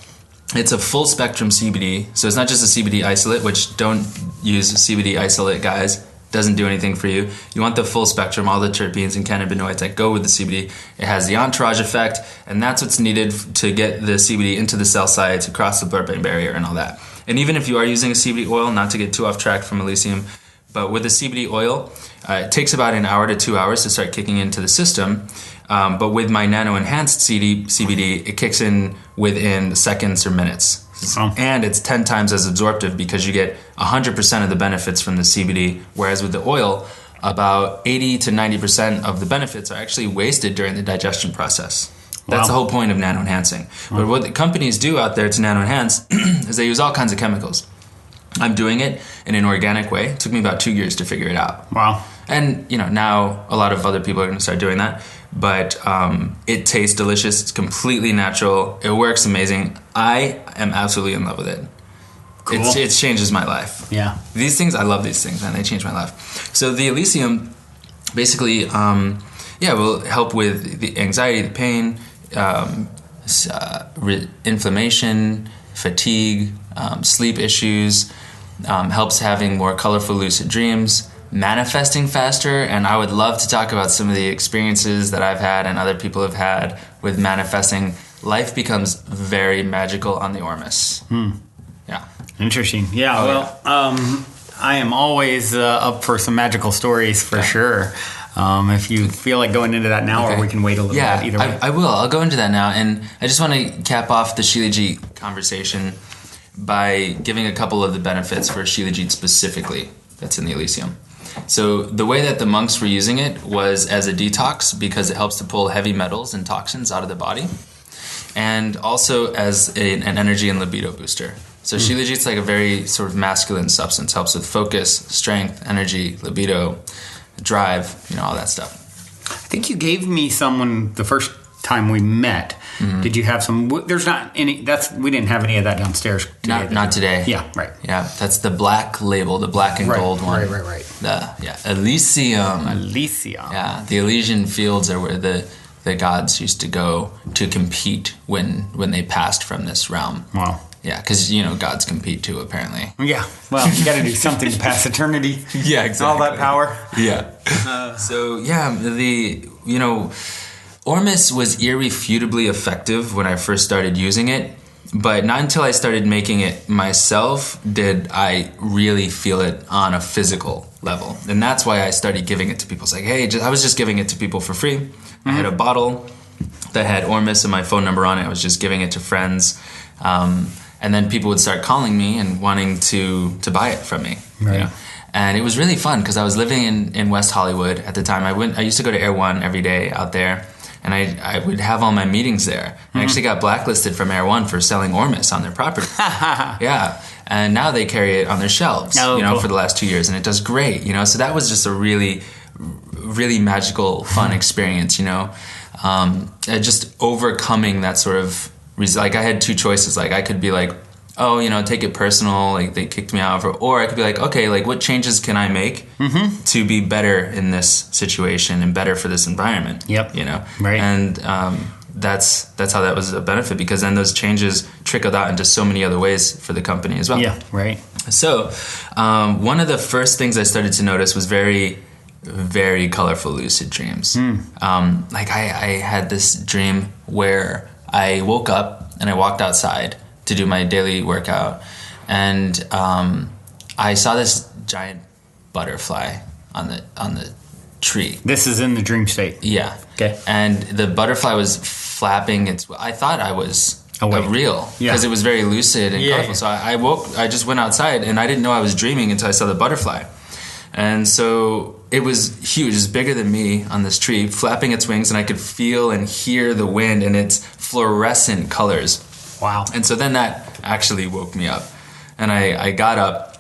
it's a full spectrum CBD. So it's not just a CBD isolate, which don't use CBD isolate, guys. Doesn't do anything for you. You want the full spectrum, all the terpenes and cannabinoids that go with the CBD. It has the entourage effect, and that's what's needed to get the CBD into the cell sites, across the blood-brain barrier and all that. And even if you are using a CBD oil, not to get too off track from Elysium, but with the CBD oil, it takes about an hour to 2 hours to start kicking into the system. But with my nano-enhanced CBD, it kicks in within seconds or minutes. Oh. And it's 10 times as absorptive because you get 100% of the benefits from the CBD, whereas with the oil, about 80 to 90% of the benefits are actually wasted during the digestion process. That's the whole point of nano-enhancing. But what the companies do out there to nano-enhance is they use all kinds of chemicals. I'm doing it in an organic way. It took me about 2 years to figure it out. Wow. And, now a lot of other people are going to start doing that. But it tastes delicious. It's completely natural. It works amazing. I am absolutely in love with it. Cool. It changes my life. Yeah. These things, I love these things, man. They change my life. So the Elysium basically, will help with the anxiety, the pain, inflammation, fatigue, sleep issues, helps having more colorful lucid dreams, manifesting faster, and I would love to talk about some of the experiences that I've had and other people have had with manifesting. Life becomes very magical on the Ormus. Yeah. Interesting. Yeah, I am always up for some magical stories for sure. If you feel like going into that now, or we can wait a little bit either way. I will. I'll go into that now. And I just want to cap off the Shilajit conversation by giving a couple of the benefits for Shilajit specifically that's in the Elysium. So the way that the monks were using it was as a detox because it helps to pull heavy metals and toxins out of the body, and also as an energy and libido booster. So Shilajit's like a very sort of masculine substance, helps with focus, strength, energy, libido, drive, all that stuff. I think you gave me someone the first time we met. Did you have some? There's not any. We didn't have any of that downstairs today. Not today. Yeah, right. Yeah, that's the black label, the black and gold one. Right. Elysium. Yeah, the Elysian fields are where the gods used to go to compete when they passed from this realm. Wow. Yeah, because gods compete too, apparently. Yeah. Well, you got to do something to pass eternity. Yeah, exactly. All that power. Yeah. Ormus was irrefutably effective when I first started using it, but not until I started making it myself did I really feel it on a physical level. And that's why I started giving it to people. It's like, hey, I was just giving it to people for free. I had a bottle that had Ormus and my phone number on it. I was just giving it to friends. And then people would start calling me and wanting to buy it from me. Right. And it was really fun because I was living in West Hollywood at the time. I used to go to Air One every day out there. And I would have all my meetings there. I actually got blacklisted from Air One for selling Ormus on their property. Yeah. And now they carry it on their shelves, cool. for the last 2 years. And it does great, So that was just a really, really magical, fun experience, just overcoming that sort of... Like, I had two choices. Like, I could be like, oh, take it personal, like they kicked me out, or I could be like, okay, like what changes can I make to be better in this situation and better for this environment? Yep. Right. And that's how that was a benefit, because then those changes trickled out into so many other ways for the company as well. Yeah. Right. So one of the first things I started to notice was very, very colorful lucid dreams. Like I had this dream where I woke up and I walked outside to do my daily workout, and I saw this giant butterfly on the tree. This is in the dream state. Yeah. Okay. And the butterfly was flapping its... I thought I was real because it was very lucid and colorful. So I woke. I just went outside and I didn't know I was dreaming until I saw the butterfly. And so it was huge. It was bigger than me on this tree, flapping its wings, and I could feel and hear the wind and its fluorescent colors. Wow. And so then that actually woke me up. And I got up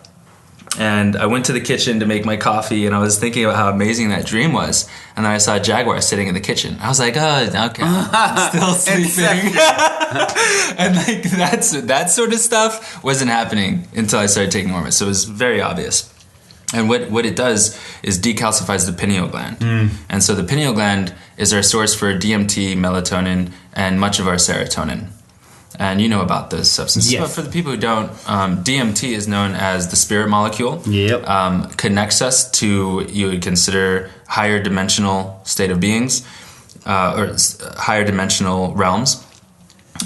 and I went to the kitchen to make my coffee, and I was thinking about how amazing that dream was. And then I saw a jaguar sitting in the kitchen. I was like, oh, okay, I'm still sleeping. And like that sort of stuff wasn't happening until I started taking Ormus. So it was very obvious. And what it does is decalcifies the pineal gland. And so the pineal gland is our source for DMT, melatonin, and much of our serotonin. And you know about those substances. Yes. But for the people who don't, DMT is known as the spirit molecule. Yep. Connects us to, you would consider, higher dimensional state of beings, or higher dimensional realms.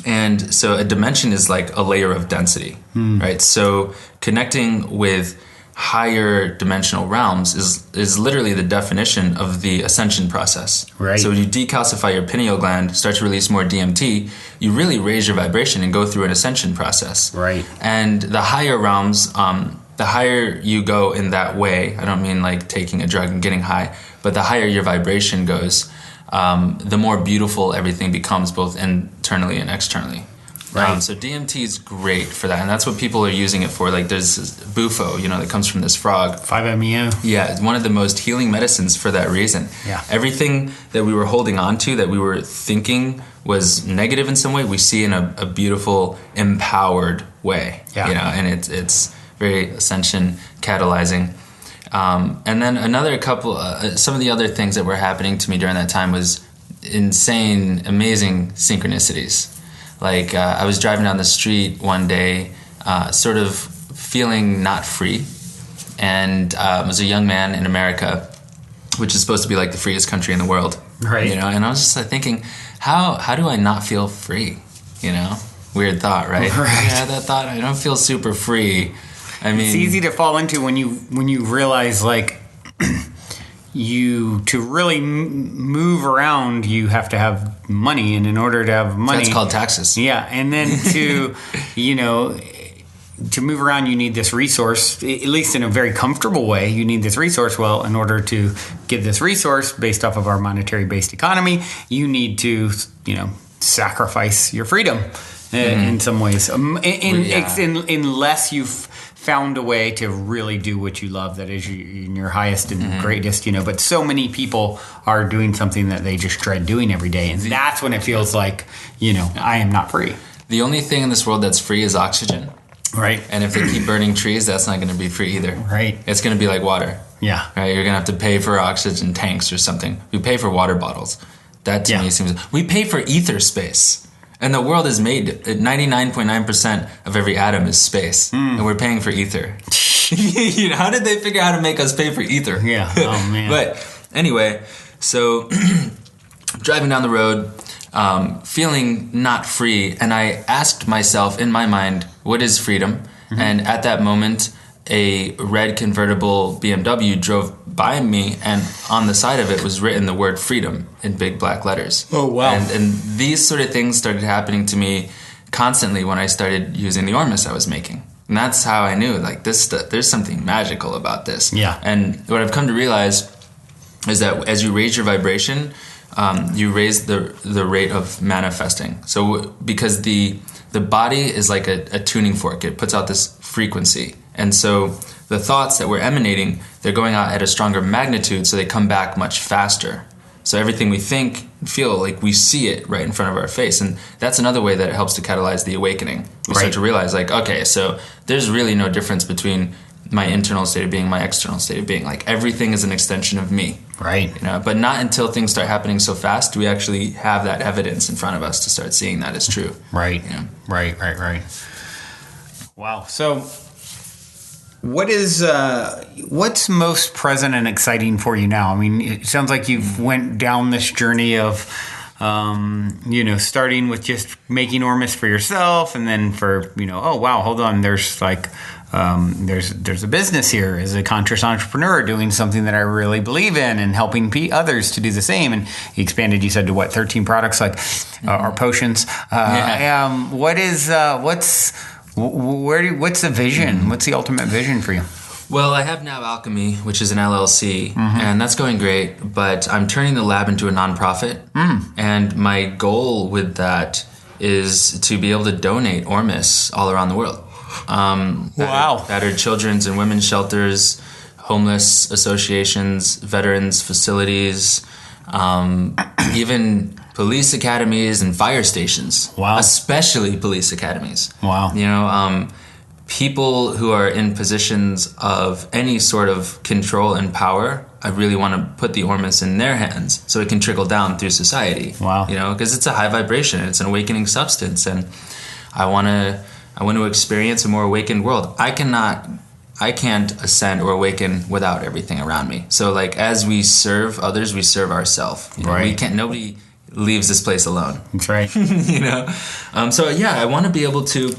And so a dimension is like a layer of density, right? So connecting with higher dimensional realms is literally the definition of the ascension process. Right. So when you decalcify your pineal gland, start to release more DMT, you really raise your vibration and go through an ascension process. Right. And the higher realms, the higher you go in that way, I don't mean like taking a drug and getting high, but the higher your vibration goes, the more beautiful everything becomes, both internally and externally. Right. So DMT is great for that, and that's what people are using it for. Like there's bufo, that comes from this frog. 5-MeO. Yeah, it's one of the most healing medicines for that reason. Yeah. Everything that we were holding on to, that we were thinking was negative in some way, we see in a beautiful, empowered way. Yeah. And it's very ascension catalyzing. And then another couple, some of the other things that were happening to me during that time was insane, amazing synchronicities. Like I was driving down the street one day, sort of feeling not free, and I was a young man in America, which is supposed to be like the freest country in the world, right? And I was just thinking, how do I not feel free? Weird thought, right? Yeah, that thought. I don't feel super free. I mean, it's easy to fall into when you realize like. To really move around, you have to have money, and in order to have money, that's called taxes. Yeah, and then to to move around, you need this resource, at least in a very comfortable way. You need this resource. Well, in order to get this resource based off of our monetary-based economy, you need to, sacrifice your freedom in some ways. Unless you've found a way to really do what you love, that is in your highest and greatest, But so many people are doing something that they just dread doing every day. And that's when it feels like, I am not free. The only thing in this world that's free is oxygen. Right. And if they keep burning trees, that's not going to be free either. Right. It's going to be like water. Yeah. Right. You're going to have to pay for oxygen tanks or something. We pay for water bottles. That to me seems... We pay for ether space. And the world is made... 99.9% of every atom is space. And we're paying for ether. How did they figure out how to make us pay for ether? Yeah. Oh, man. But anyway, so driving down the road... feeling not free, and I asked myself in my mind, what is freedom? And at that moment, a red convertible BMW drove by me, and on the side of it was written the word freedom in big black letters. Oh, wow. And these sort of things started happening to me constantly when I started using the Ormus I was making. And that's how I knew, there's something magical about this. Yeah. And what I've come to realize is that as you raise your vibration, you raise the rate of manifesting. So because the body is like a tuning fork. It puts out this frequency. And so the thoughts that we're emanating, they're going out at a stronger magnitude, so they come back much faster. So everything we think, feel, like we see it right in front of our face. And that's another way that it helps to catalyze the awakening. We start to realize, okay, so there's really no difference between my internal state of being, my external state of being. Everything is an extension of me. Right. But not until things start happening so fast do we actually have that evidence in front of us to start seeing that as true. Right. Right. Wow. So what's most present and exciting for you now? I mean, it sounds like you've went down this journey of starting with just making Ormus for yourself, and then for, oh wow, hold on, there's there's a business here as a conscious entrepreneur doing something that I really believe in and helping others to do the same. And he expanded, you said, to 13 products, or potions. What's the vision? What's the ultimate vision for you? Well, I have Now Alchemy, which is an LLC, and that's going great, but I'm turning the lab into a nonprofit, and my goal with that is to be able to donate Ormus all around the world. Battered children's and women's shelters, homeless associations, veterans facilities, even police academies and fire stations. Wow. Especially police academies. Wow. People who are in positions of any sort of control and power, I really want to put the Ormus in their hands so it can trickle down through society. Wow. Because it's a high vibration, it's an awakening substance, and I want to experience a more awakened world. I can't ascend or awaken without everything around me. So as we serve others, we serve ourselves. Nobody leaves this place alone. That's right. I want to be able to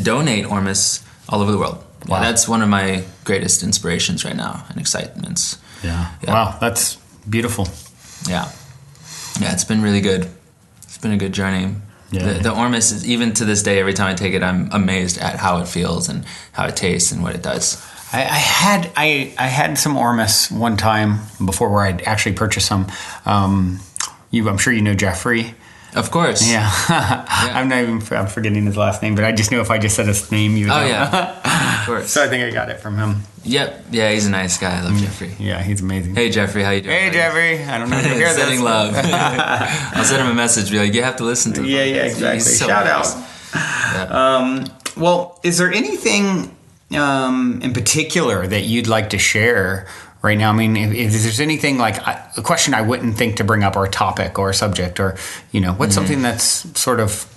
donate Ormus all over the world. Wow. That's one of my greatest inspirations right now and excitements. Yeah. Wow, that's beautiful. Yeah, it's been really good. It's been a good journey. Yeah. The Ormus is, even to this day, every time I take it, I'm amazed at how it feels and how it tastes and what it does. I had some Ormus one time before, where I'd actually purchased some. I'm sure you know Jeffrey. Of course. Yeah. I'm forgetting his last name, but I just knew if I just said his name, you would know. Oh, yeah. Of course. So I think I got it from him. Yep. Yeah, he's a nice guy. I love Jeffrey. Yeah, he's amazing. Hey, Jeffrey, how you doing? Hey, Jeffrey. I don't know if you hear this. Sending love. I'll send him a message, be like, you have to listen to him. Yeah, exactly. So shout out. Yeah. Well, is there anything in particular that you'd like to share right now? I mean, if there's anything a question I wouldn't think to bring up, or a topic or a subject, or, what's something that's sort of,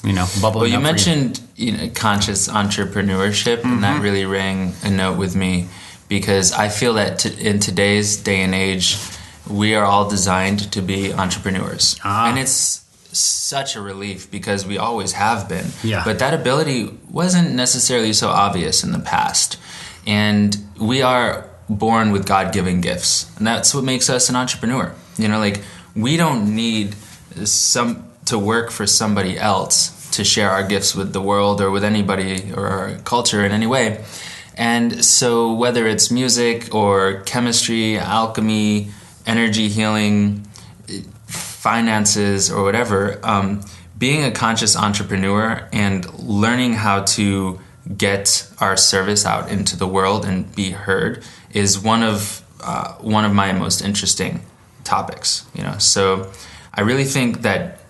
bubbling up. Well, you mentioned, conscious entrepreneurship, and that really rang a note with me, because I feel that in today's day and age, we are all designed to be entrepreneurs. And it's such a relief, because we always have been. Yeah. But that ability wasn't necessarily so obvious in the past. And we are born with God-given gifts, and that's what makes us an entrepreneur. We don't need to work for somebody else to share our gifts with the world or with anybody or our culture in any way. And so whether it's music or chemistry, alchemy, energy healing, finances, or whatever, being a conscious entrepreneur and learning how to get our service out into the world and be heard is one of my most interesting topics. So I really think that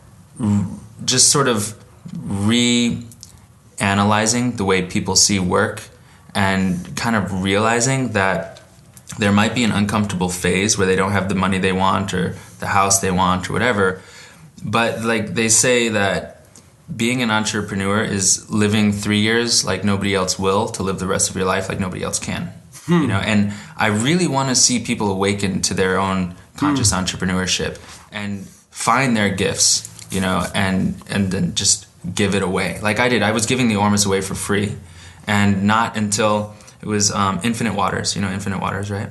just sort of reanalyzing the way people see work and kind of realizing that there might be an uncomfortable phase where they don't have the money they want or the house they want or whatever. But like they say that being an entrepreneur is living 3 years like nobody else will to live the rest of your life like nobody else can. And I really want to see people awaken to their own conscious entrepreneurship and find their gifts, and then just give it away. Like I did. I was giving the Ormus away for free, and not until it was Infinite Waters. Infinite Waters, right?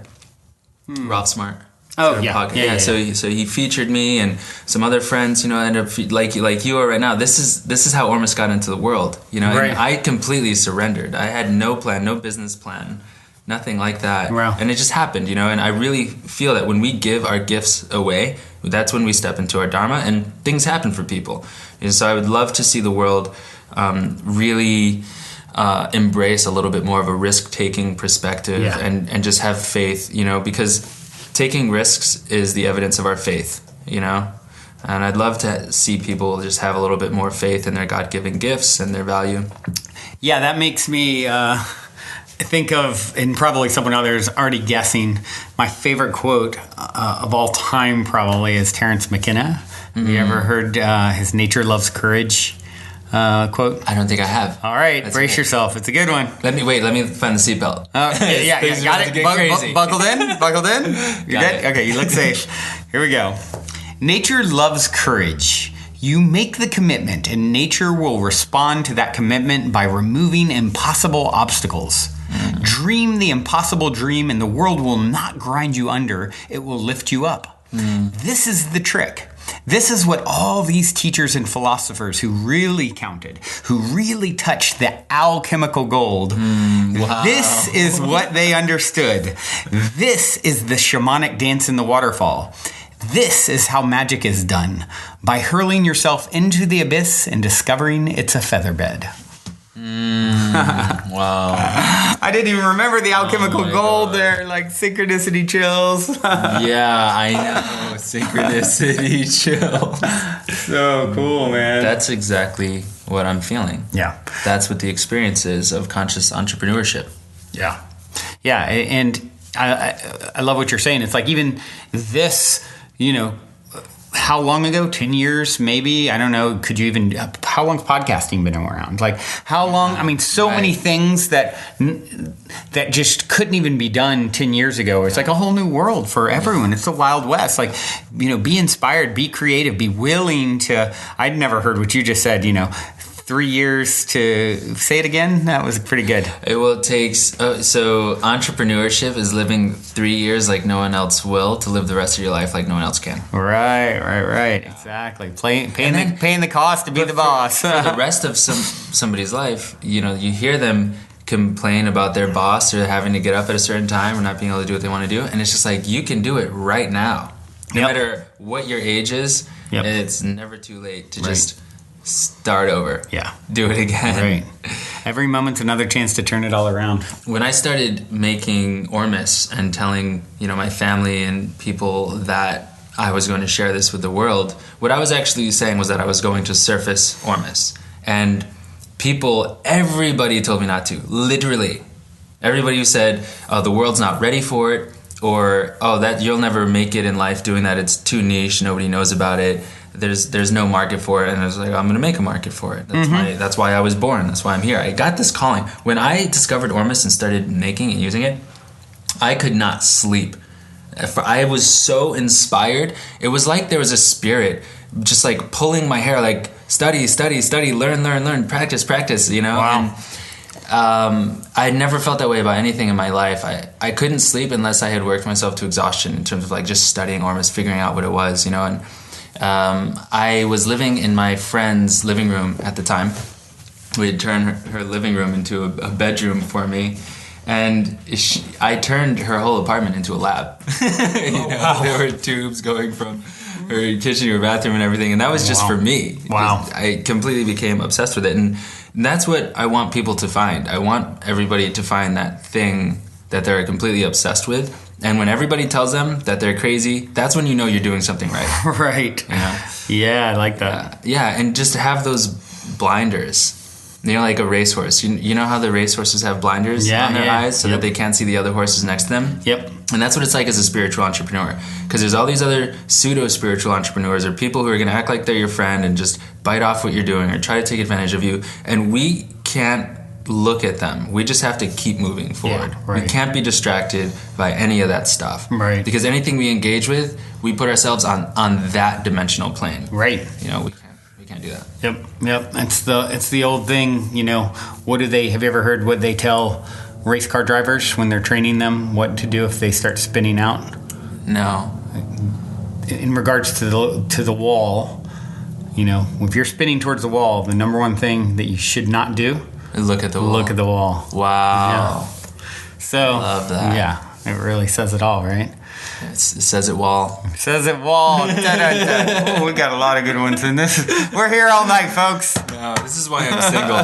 Rob Smart. Oh, yeah. So he featured me and some other friends, ended up like you are right now. This is how Ormus got into the world, Right. And I completely surrendered. I had no plan, no business plan, nothing like that. Wow. And it just happened, and I really feel that when we give our gifts away, that's when we step into our dharma and things happen for people. And so I would love to see the world really embrace a little bit more of a risk-taking perspective and just have faith, because taking risks is the evidence of our faith, and I'd love to see people just have a little bit more faith in their God-given gifts and their value. Yeah, that makes me think of, and probably someone out there is already guessing, my favorite quote of all time probably is Terence McKenna. Have you ever heard his "Nature Loves Courage" quote? I don't think I have. All right, That's brace good. yourself. It's a good one. Let me find the seatbelt. Yeah, got it. Buckled in? Buckled in? You're Got good? it. Okay, you look safe. Here we go. Nature loves courage. You make the commitment, and nature will respond to that commitment by removing impossible obstacles. Dream the impossible dream, and the world will not grind you under. It will lift you up. This is the trick. This is what all these teachers and philosophers who really counted, who really touched the alchemical gold, Wow. this is what they understood. This is the shamanic dance in the waterfall. This is how magic is done, by hurling yourself into the abyss and discovering it's a featherbed. Wow. I didn't even remember the alchemical my gold God. there, like synchronicity chills. Yeah, I know. Synchronicity chill. So cool, man. That's exactly what I'm feeling. Yeah. That's what the experience is of conscious entrepreneurship. Yeah. Yeah, and I love what you're saying. It's like even this, how long ago? 10 years, maybe? I don't know. Could you even... How long's podcasting been around? Like, how long... I mean, so many things that just couldn't even be done 10 years ago. It's like a whole new world for everyone. It's the Wild West. Like, be inspired, be creative, be willing to... I'd never heard what you just said, 3 years to... Say it again? That was pretty good. It will take... so entrepreneurship is living 3 years like no one else will to live the rest of your life like no one else can. Right. Exactly. Paying the cost to be the boss. For the rest of somebody's life, you hear them complain about their boss or having to get up at a certain time or not being able to do what they want to do, and it's just like you can do it right now. No matter what your age is, it's never too late to just start over. Yeah. Do it again. Right. Every moment's another chance to turn it all around. When I started making Ormus and telling, my family and people that I was going to share this with the world, what I was actually saying was that I was going to surface Ormus. And everybody told me not to. Literally. Everybody who said, oh, the world's not ready for it, or, oh, that you'll never make it in life doing that. It's too niche. Nobody knows about it. There's no market for it. And I was like, I'm going to make a market for it. That's why I was born. That's why I'm here. I got this calling. When I discovered Ormus and started making and using it, I could not sleep. I was so inspired. It was like there was a spirit just like pulling my hair, like study, learn, practice, Wow. And I never felt that way about anything in my life. I couldn't sleep unless I had worked myself to exhaustion in terms of like just studying Ormus, figuring out what it was, and I was living in my friend's living room at the time. We had turned her living room into a bedroom for me. And I turned her whole apartment into a lab. Wow. There were tubes going from her kitchen to her bathroom and everything. And that was just for me. Wow. I completely became obsessed with it. And that's what I want people to find. I want everybody to find that thing that they're completely obsessed with. And when everybody tells them that they're crazy, that's when you know you're doing something right. Right. You know? Yeah, I like that. Yeah, and just to have those blinders. You know, like a racehorse. You know how the racehorses have blinders on their eyes so that they can't see the other horses next to them? Yep. And that's what it's like as a spiritual entrepreneur. Because there's all these other pseudo-spiritual entrepreneurs or people who are going to act like they're your friend and just bite off what you're doing or try to take advantage of you. And we can't look at them. We just have to keep moving forward. Yeah, right. We can't be distracted by any of that stuff. Right. Because anything we engage with, we put ourselves on that dimensional plane. Right. You know, we can't do that. Yep. It's the old thing, you know, have you ever heard what they tell race car drivers when they're training them what to do if they start spinning out? No. In regards to the wall, you know, if you're spinning towards the wall, the number one thing that you should not do, look at the wall. Look at the wall. Wow. Yeah. So, love that. Yeah, it really says it all, right? It says it wall. It says it wall. Oh, we got a lot of good ones in this. We're here all night, folks. No, this is why I'm single.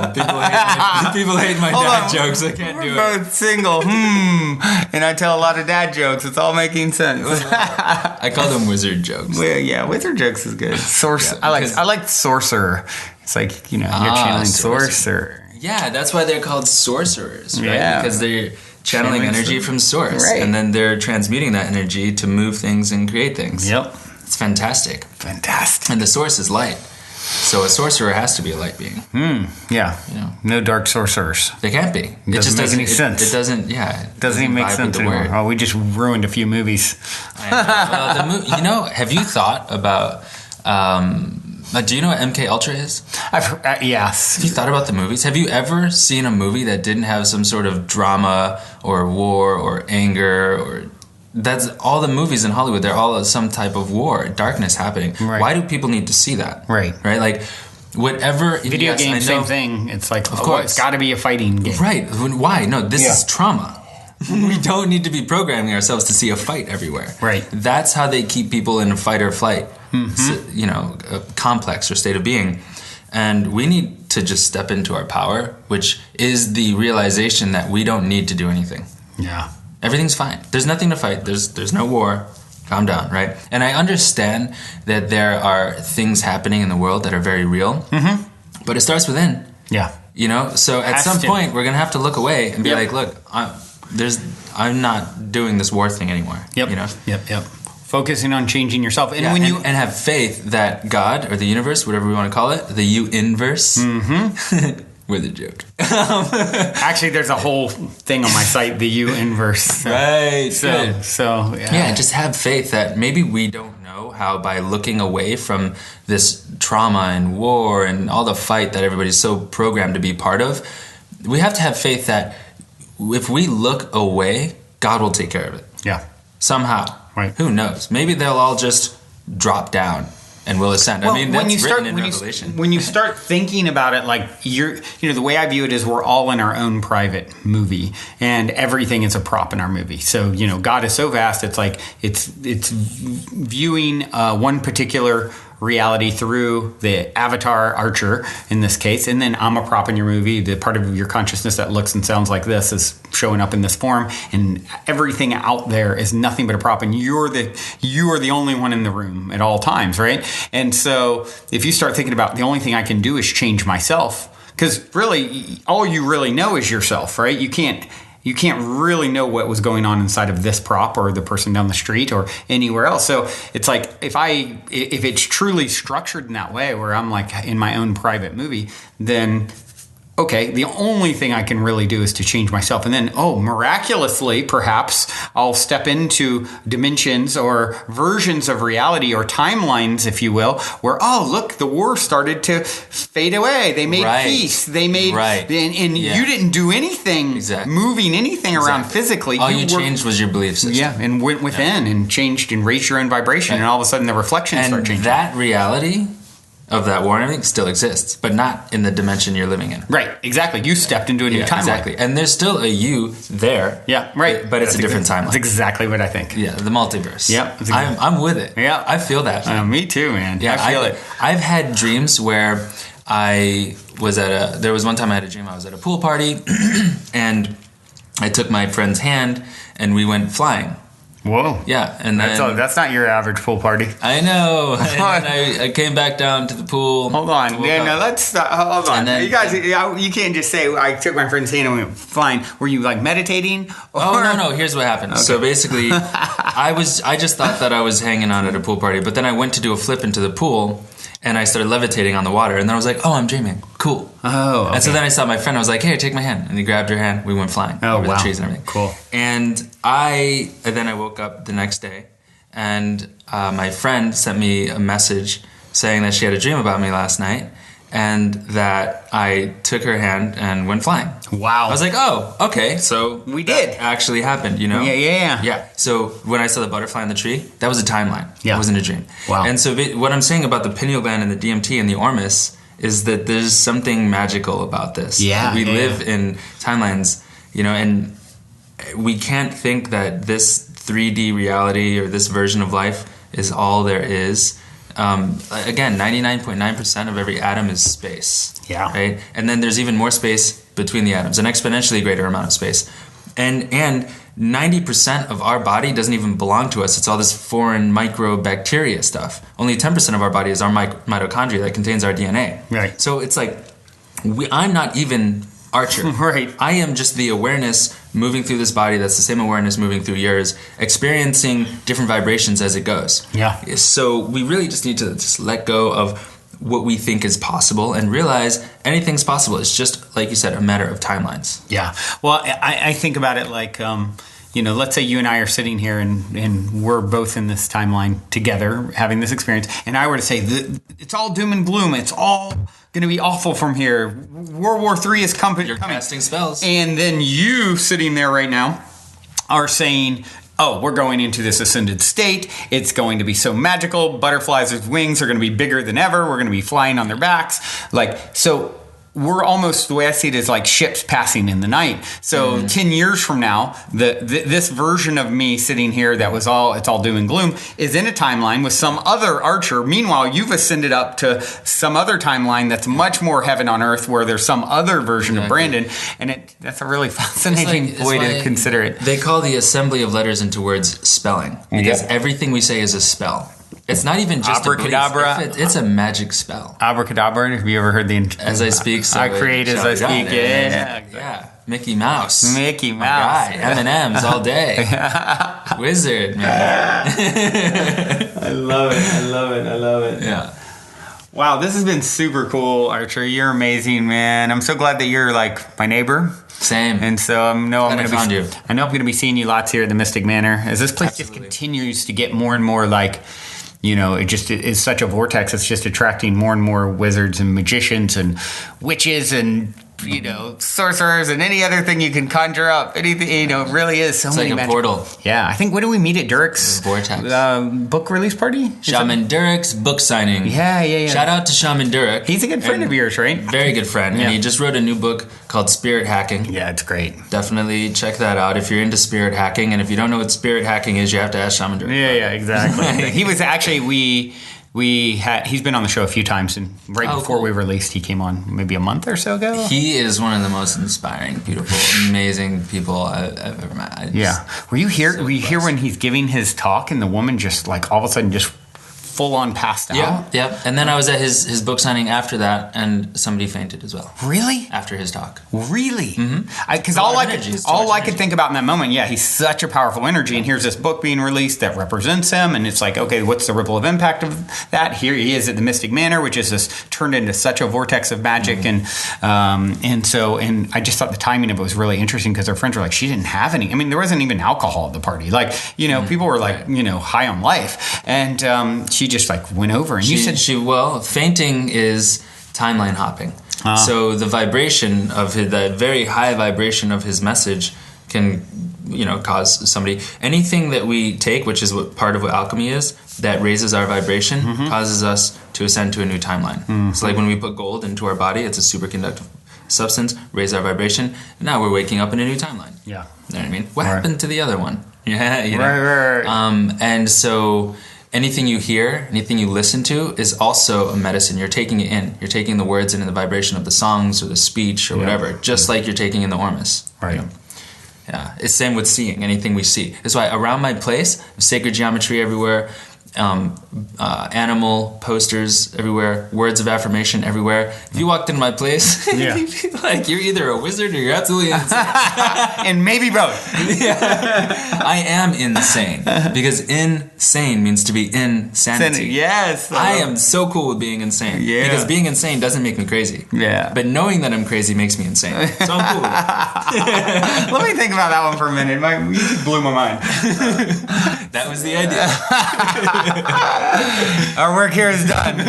People hate my dad jokes. I can't do it. We're both single. And I tell a lot of dad jokes. It's all making sense. I call them wizard jokes. Well, yeah, wizard jokes is good. Yeah, I like sorcerer. It's like, you know, you're channeling sorcerer. Yeah, that's why they're called sorcerers, right? Yeah. Because they're channeling energy from source. Right. And then they're transmuting that energy to move things and create things. Yep. It's fantastic. And the source is light. So a sorcerer has to be a light being. Yeah. You know? No dark sorcerers. They can't be. It just doesn't make any sense. It doesn't, yeah. It doesn't even make sense anymore. Oh, we just ruined a few movies. I know. Well, you know, have you thought about... do you know what MK Ultra is? Yes. Have you thought about the movies? Have you ever seen a movie that didn't have some sort of drama or war or anger or... That's all the movies in Hollywood. They're all some type of war, darkness happening. Right. Why do people need to see that? Right. Like, whatever... Video games, same thing. It's like, of course, it's got to be a fighting game. Right. Why? No, this is trauma. We don't need to be programming ourselves to see a fight everywhere. Right. That's how they keep people in fight or flight, you know, a complex or state of being. And we need to just step into our power, which is the realization that we don't need to do anything. Yeah. Everything's fine. There's nothing to fight. There's no war. Calm down, right? And I understand that there are things happening in the world that are very real, but it starts within. Yeah. You know, so at some point we're gonna have to look away and be like, look, I'm not doing this war thing anymore. Yep. You know. Yep. Focusing on changing yourself, and when and have faith that God or the universe, whatever we want to call it, the U-inverse. With a joke. Actually, there's a whole thing on my site, the U-inverse. So, right. So yeah, just have faith that maybe we don't know how by looking away from this trauma and war and all the fight that everybody's so programmed to be part of. We have to have faith that if we look away, God will take care of it. Yeah. Somehow. Right. Who knows? Maybe they'll all just drop down and will ascend. Well, I mean, that's written in Revelation. When you start thinking about it, like the way I view it is we're all in our own private movie, and everything is a prop in our movie. So, you know, God is so vast. It's like it's viewing one particular reality through the avatar Archer in this case, and then I'm a prop in your movie. The part of your consciousness that looks and sounds like this is showing up in this form, and everything out there is nothing but a prop, and you are the only one in the room at all times, right? And so if you start thinking about the only thing I can do is change myself, because really all you really know is yourself, right? You can't really know what was going on inside of this prop or the person down the street or anywhere else. So it's like if it's truly structured in that way where I'm like in my own private movie, then okay, the only thing I can really do is to change myself. And then, miraculously, perhaps I'll step into dimensions or versions of reality or timelines, if you will, where, look, the war started to fade away. They made peace. They made, and you didn't do anything, moving anything around physically. All you changed was your belief system. Yeah, and went within and changed and raised your own vibration, and all of a sudden the reflections start changing. And that reality of that war and everything still exists, but not in the dimension you're living in. Right, exactly. You stepped into a new timeline. Exactly. And there's still a you there. Yeah, right. But it's a different timeline. That's exactly what I think. Yeah, the multiverse. Yeah. I'm with it. Yeah. I feel that. Me too, man. Yeah, I feel it. I've had dreams where there was one time I had a dream I was at a pool party and I took my friend's hand and we went flying. Whoa. Yeah, and then... That's not your average pool party. I know. And then I came back down to the pool. Hold on. Yeah, no, let's... hold on. Then, you guys, you can't just say, I took my friend's hand and we went flying. Were you, like, meditating? No. Here's what happened. Okay. So, basically, I just thought that I was hanging out at a pool party, but then I went to do a flip into the pool, and I started levitating on the water, and then I was like, I'm dreaming. Cool. Oh, okay. And so then I saw my friend. I was like, hey, take my hand. And he grabbed her hand. We went flying over the trees and everything. Cool. And then I woke up the next day, and my friend sent me a message saying that she had a dream about me last night, and that I took her hand and went flying. Wow. I was like, okay, so we did. Actually happened, you know? Yeah. So when I saw the butterfly in the tree, that was a timeline. Yeah. It wasn't a dream. Wow. And so what I'm saying about the pineal gland and the DMT and the Ormus is that there's something magical about this. Yeah. We live in timelines, you know, and we can't think that this 3D reality or this version of life is all there is. Again, 99.9% of every atom is space. Yeah. Right? And then there's even more space between the atoms, an exponentially greater amount of space. And 90% of our body doesn't even belong to us. It's all this foreign microbacteria stuff. Only 10% of our body is our mitochondria that contains our DNA. Right. So it's like, I'm not even Archer. Right. I am just the awareness moving through this body that's the same awareness moving through yours, experiencing different vibrations as it goes. Yeah. So we really just need to just let go of what we think is possible and realize anything's possible. It's just, like you said, a matter of timelines. Yeah. Well, I think about it like, let's say you and I are sitting here and we're both in this timeline together having this experience. And I were to say, it's all doom and gloom. It's all going to be awful from here. World War III is coming. You're casting spells. And then you sitting there right now are saying, we're going into this ascended state. It's going to be so magical. Butterflies with wings are going to be bigger than ever. We're going to be flying on their backs. We're almost, the way I see it is like ships passing in the night. So 10 years from now, this version of me sitting here that was it's all doom and gloom is in a timeline with some other Archer. Meanwhile, you've ascended up to some other timeline that's much more heaven on earth where there's some other version of Brandon. And that's a really fascinating way to consider it. They call the assembly of letters into words spelling because everything we say is a spell. It's not even just abracadabra. It's a magic spell. Abracadabra. Have you ever heard the? As I speak, so I create as I speak. Yeah. Mickey Mouse. Mickey Mouse. My guy. M&M's all day. Wizard, man. I love it. Yeah. Wow, this has been super cool, Archer. You're amazing, man. I'm so glad that you're like my neighbor. Same. And so I know I'm going to be seeing you lots here at the Mystic Manor as this place just continues to get more and more like. It just is such a vortex. It's just attracting more and more wizards and magicians and witches and, sorcerers and any other thing you can conjure up. Anything, it really is so many. It's like a portal. Yeah. I think, when do we meet at Durek's vortex book release party? Shaman Durek's book signing. Yeah. Shout out to Shaman Durek. He's a good friend of yours, right? Very good friend. Yeah. And he just wrote a new book called Spirit Hacking. Yeah, it's great. Definitely check that out if you're into spirit hacking. And if you don't know what spirit hacking is, you have to ask Shaman Durek. Yeah, exactly. He was actually, he's been on the show a few times, and before we released, he came on maybe a month or so ago. He is one of the most inspiring, beautiful, amazing people I've ever met. Were you here? Were you here when he's giving his talk, and the woman just like all of a sudden just full on passed out. Yeah. And then I was at his book signing after that, and somebody fainted as well. Really? After his talk. Really? Because all I could think about in that moment, he's such a powerful energy, and here's this book being released that represents him, and it's like, okay, what's the ripple of impact of that? Here he is at the Mystic Manor, which is this turned into such a vortex of magic, and I just thought the timing of it was really interesting because our friends were like, she didn't have any. I mean, there wasn't even alcohol at the party. Like, people were like, high on life, and she just like went over, and you said fainting is timeline hopping. So the vibration of the very high vibration of his message can, cause somebody. Anything that we take, which is what part of what alchemy is, that raises our vibration, causes us to ascend to a new timeline. So like when we put gold into our body, it's a superconductive substance, raise our vibration, and now we're waking up in a new timeline. Yeah. You know what I mean? What happened to the other one? Yeah, Right. And so anything you hear, anything you listen to is also a medicine. You're taking it in. You're taking the words in and the vibration of the songs or the speech or whatever, just like you're taking in the Ormus. Right. Yeah. It's same with seeing. Anything we see. That's why around my place, sacred geometry everywhere, animal posters everywhere, words of affirmation everywhere. If you walked into my place, you'd be like, you're either a wizard or you're absolutely insane. And maybe both. I am insane because insane means to be insanity. Yes. I am so cool with being insane. Yeah. Because being insane doesn't make me crazy. Yeah. But knowing that I'm crazy makes me insane. So I'm cool with it. Let me think about that one for a minute. You just blew my mind. That was the idea. Our work here is done.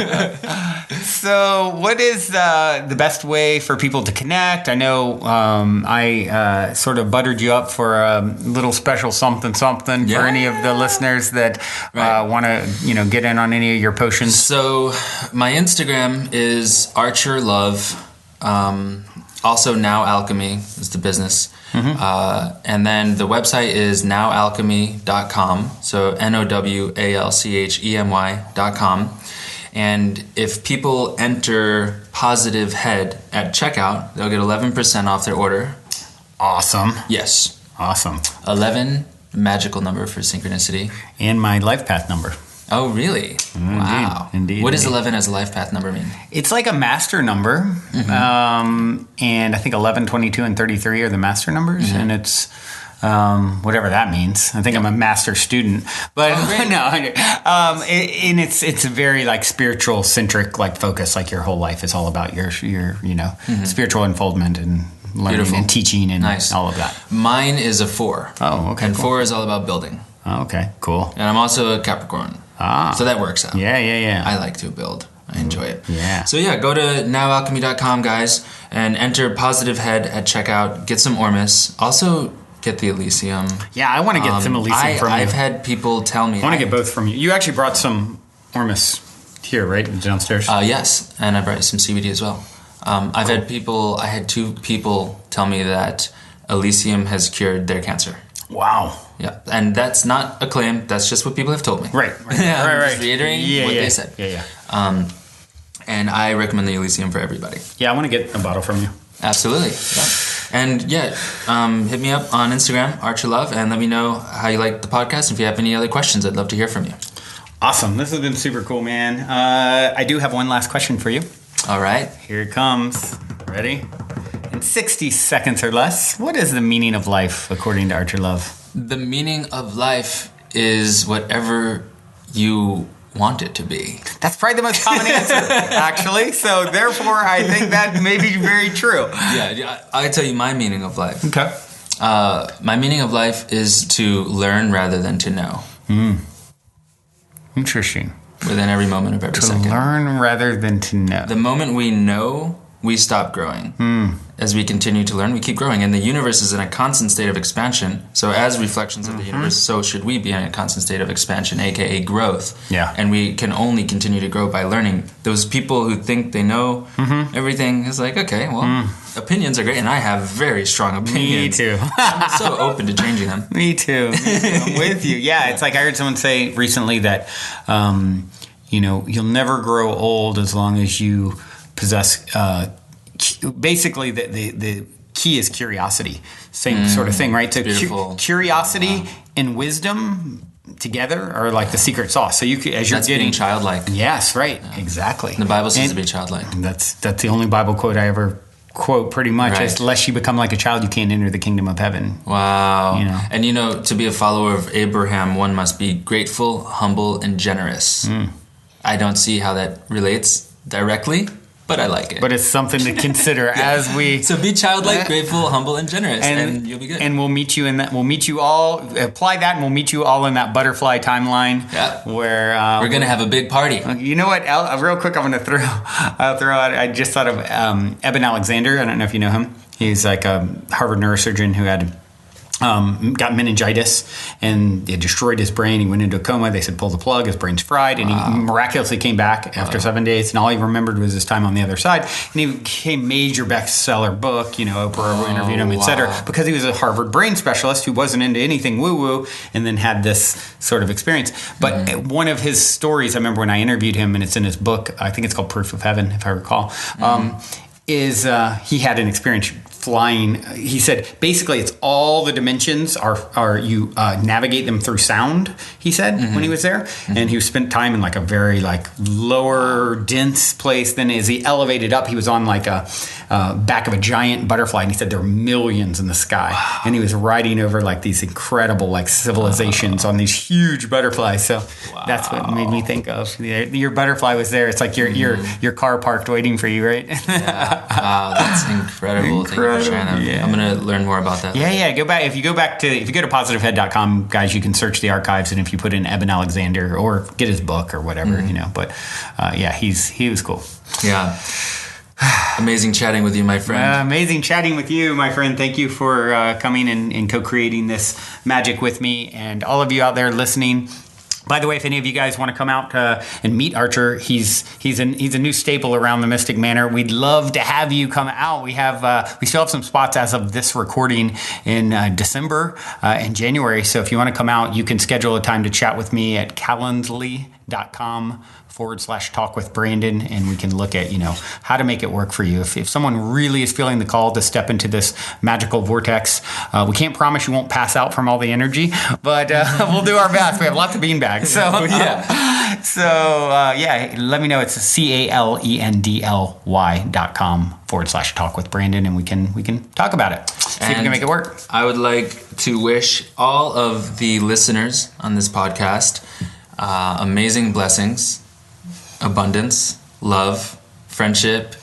So, what is the best way for people to connect? I know I sort of buttered you up for a little special something for any of the listeners that want to, get in on any of your potions. So, my Instagram is Archer Love. Also, Now Alchemy is the business. And then the website is nowalchemy.com. So NOWALCHEMY.com. And if people enter Positive Head at checkout, they'll get 11% off their order. Awesome. Yes. Awesome. 11, magical number for synchronicity. And my life path number. Oh, really? Wow. Indeed. What does 11 as a life path number mean? It's like a master number. And I think 11, 22, and 33 are the master numbers. And it's whatever that means. I think I'm a master student. But it's a very like spiritual centric like focus. Like your whole life is all about your spiritual unfoldment and learning and teaching and all of that. Mine is a 4. Oh, okay. And 4 is all about building. Oh, okay, cool. And I'm also a Capricorn. So that works out. Yeah. I like to build. I enjoy it. Yeah. So go to nowalchemy.com, guys, and enter Positive Head at checkout. Get some Ormus. Also, get the Elysium. Yeah, I want to get some Elysium from you. I've had people tell me. I want to get both from you. You actually brought some Ormus here, right? Downstairs? Yes, and I brought you some CBD as well. I had 2 people tell me that Elysium has cured their cancer. Wow. Yeah, and that's not a claim. That's just what people have told me. Right. I'm just reiterating what they said. Yeah. And I recommend the Elysium for everybody. Yeah, I want to get a bottle from you. Absolutely. Yeah. And hit me up on Instagram, ArcherLove, and let me know how you like the podcast. If you have any other questions, I'd love to hear from you. Awesome. This has been super cool, man. I do have one last question for you. All right. Here it comes. Ready? In 60 seconds or less, what is the meaning of life according to Archer Love? The meaning of life is whatever you want it to be. That's probably the most common answer, actually. So therefore, I think that may be very true. Yeah, I'll tell you my meaning of life. Okay. My meaning of life is to learn rather than to know. Interesting. Within every moment of every second. To learn rather than to know. The moment we know, we stop growing. As we continue to learn, we keep growing. And the universe is in a constant state of expansion. So as reflections of the universe, so should we be in a constant state of expansion, a.k.a. growth. Yeah. And we can only continue to grow by learning. Those people who think they know everything is like, okay, well, opinions are great. And I have very strong opinions. Me too. I'm so open to changing them. Me too. I'm with you. Yeah, it's like I heard someone say recently that, you'll never grow old as long as you possess basically the key is curiosity, same sort of thing, right? So curiosity and wisdom together are like the secret sauce. So you could, as you're That's getting being childlike. Yes, right, exactly. The Bible says And to be childlike. That's the only Bible quote I ever quote, pretty much. Right. Unless you become like a child, you can't enter the kingdom of heaven. Wow. You know. And to be a follower of Abraham, one must be grateful, humble, and generous. I don't see how that relates directly, but I like it. But it's something to consider as we. So be childlike, grateful, humble, and generous, and you'll be good. And we'll meet you in that. We'll meet you all. Apply that, and we'll meet you all in that butterfly timeline. Yeah. Where we're gonna have a big party. You know what? Real quick, I'm gonna throw out. I just thought of Eben Alexander. I don't know if you know him. He's like a Harvard neurosurgeon who had. Got meningitis and it destroyed his brain. He went into a coma. They said, pull the plug. His brain's fried. And he miraculously came back after 7 days. And all he remembered was his time on the other side. And he became major bestseller book. Oprah interviewed him, etc. Because he was a Harvard brain specialist who wasn't into anything woo-woo and then had this sort of experience. But one of his stories, I remember when I interviewed him, and it's in his book, I think it's called Proof of Heaven, if I recall, is he had an experience flying. He said basically it's all the dimensions are you navigate them through sound. He said when he was there, and he spent time in like a very like lower dense place. Then as he elevated up, he was on like a back of a giant butterfly, and he said there were millions in the sky, and he was riding over like these incredible like civilizations on these huge butterflies. So that's what made me think of your butterfly was there. It's like your car parked waiting for you, right? Wow, that's incredible. Thank you for sharing that. Yeah. I'm gonna learn more about that. Yeah. Go back. If you go to positivehead.com, guys, you can search the archives, and if you put in Eben Alexander or get his book or whatever, But he was cool. Yeah. Amazing chatting with you, my friend. Amazing chatting with you, my friend. Thank you for coming and co-creating this magic with me, and all of you out there listening. By the way, if any of you guys want to come out and meet Archer, he's a new staple around the Mystic Manor. We'd love to have you come out. We still have some spots as of this recording in December and January. So if you want to come out, you can schedule a time to chat with me at calendly.com/talk with Brandon, and we can look at how to make it work for you. If someone really is feeling the call to step into this magical vortex, we can't promise you won't pass out from all the energy, but we'll do our best. We have lots of beanbags. So let me know. It's calendly.com/talk with Brandon, and we can talk about it. See if we can make it work. I would like to wish all of the listeners on this podcast amazing blessings, abundance, love, friendship,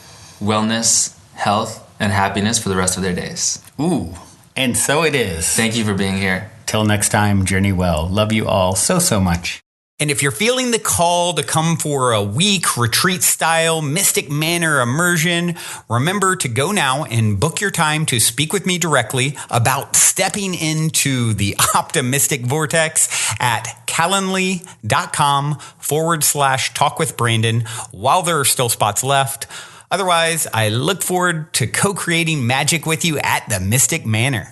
wellness, health, and happiness for the rest of their days. Ooh, and so it is. Thank you for being here. Till next time, journey well. Love you all so much. And if you're feeling the call to come for a week retreat style Mystic Manor immersion, remember to go now and book your time to speak with me directly about stepping into the optimistic vortex at calendly.com/talk with Brandon while there are still spots left. Otherwise, I look forward to co-creating magic with you at the Mystic Manor.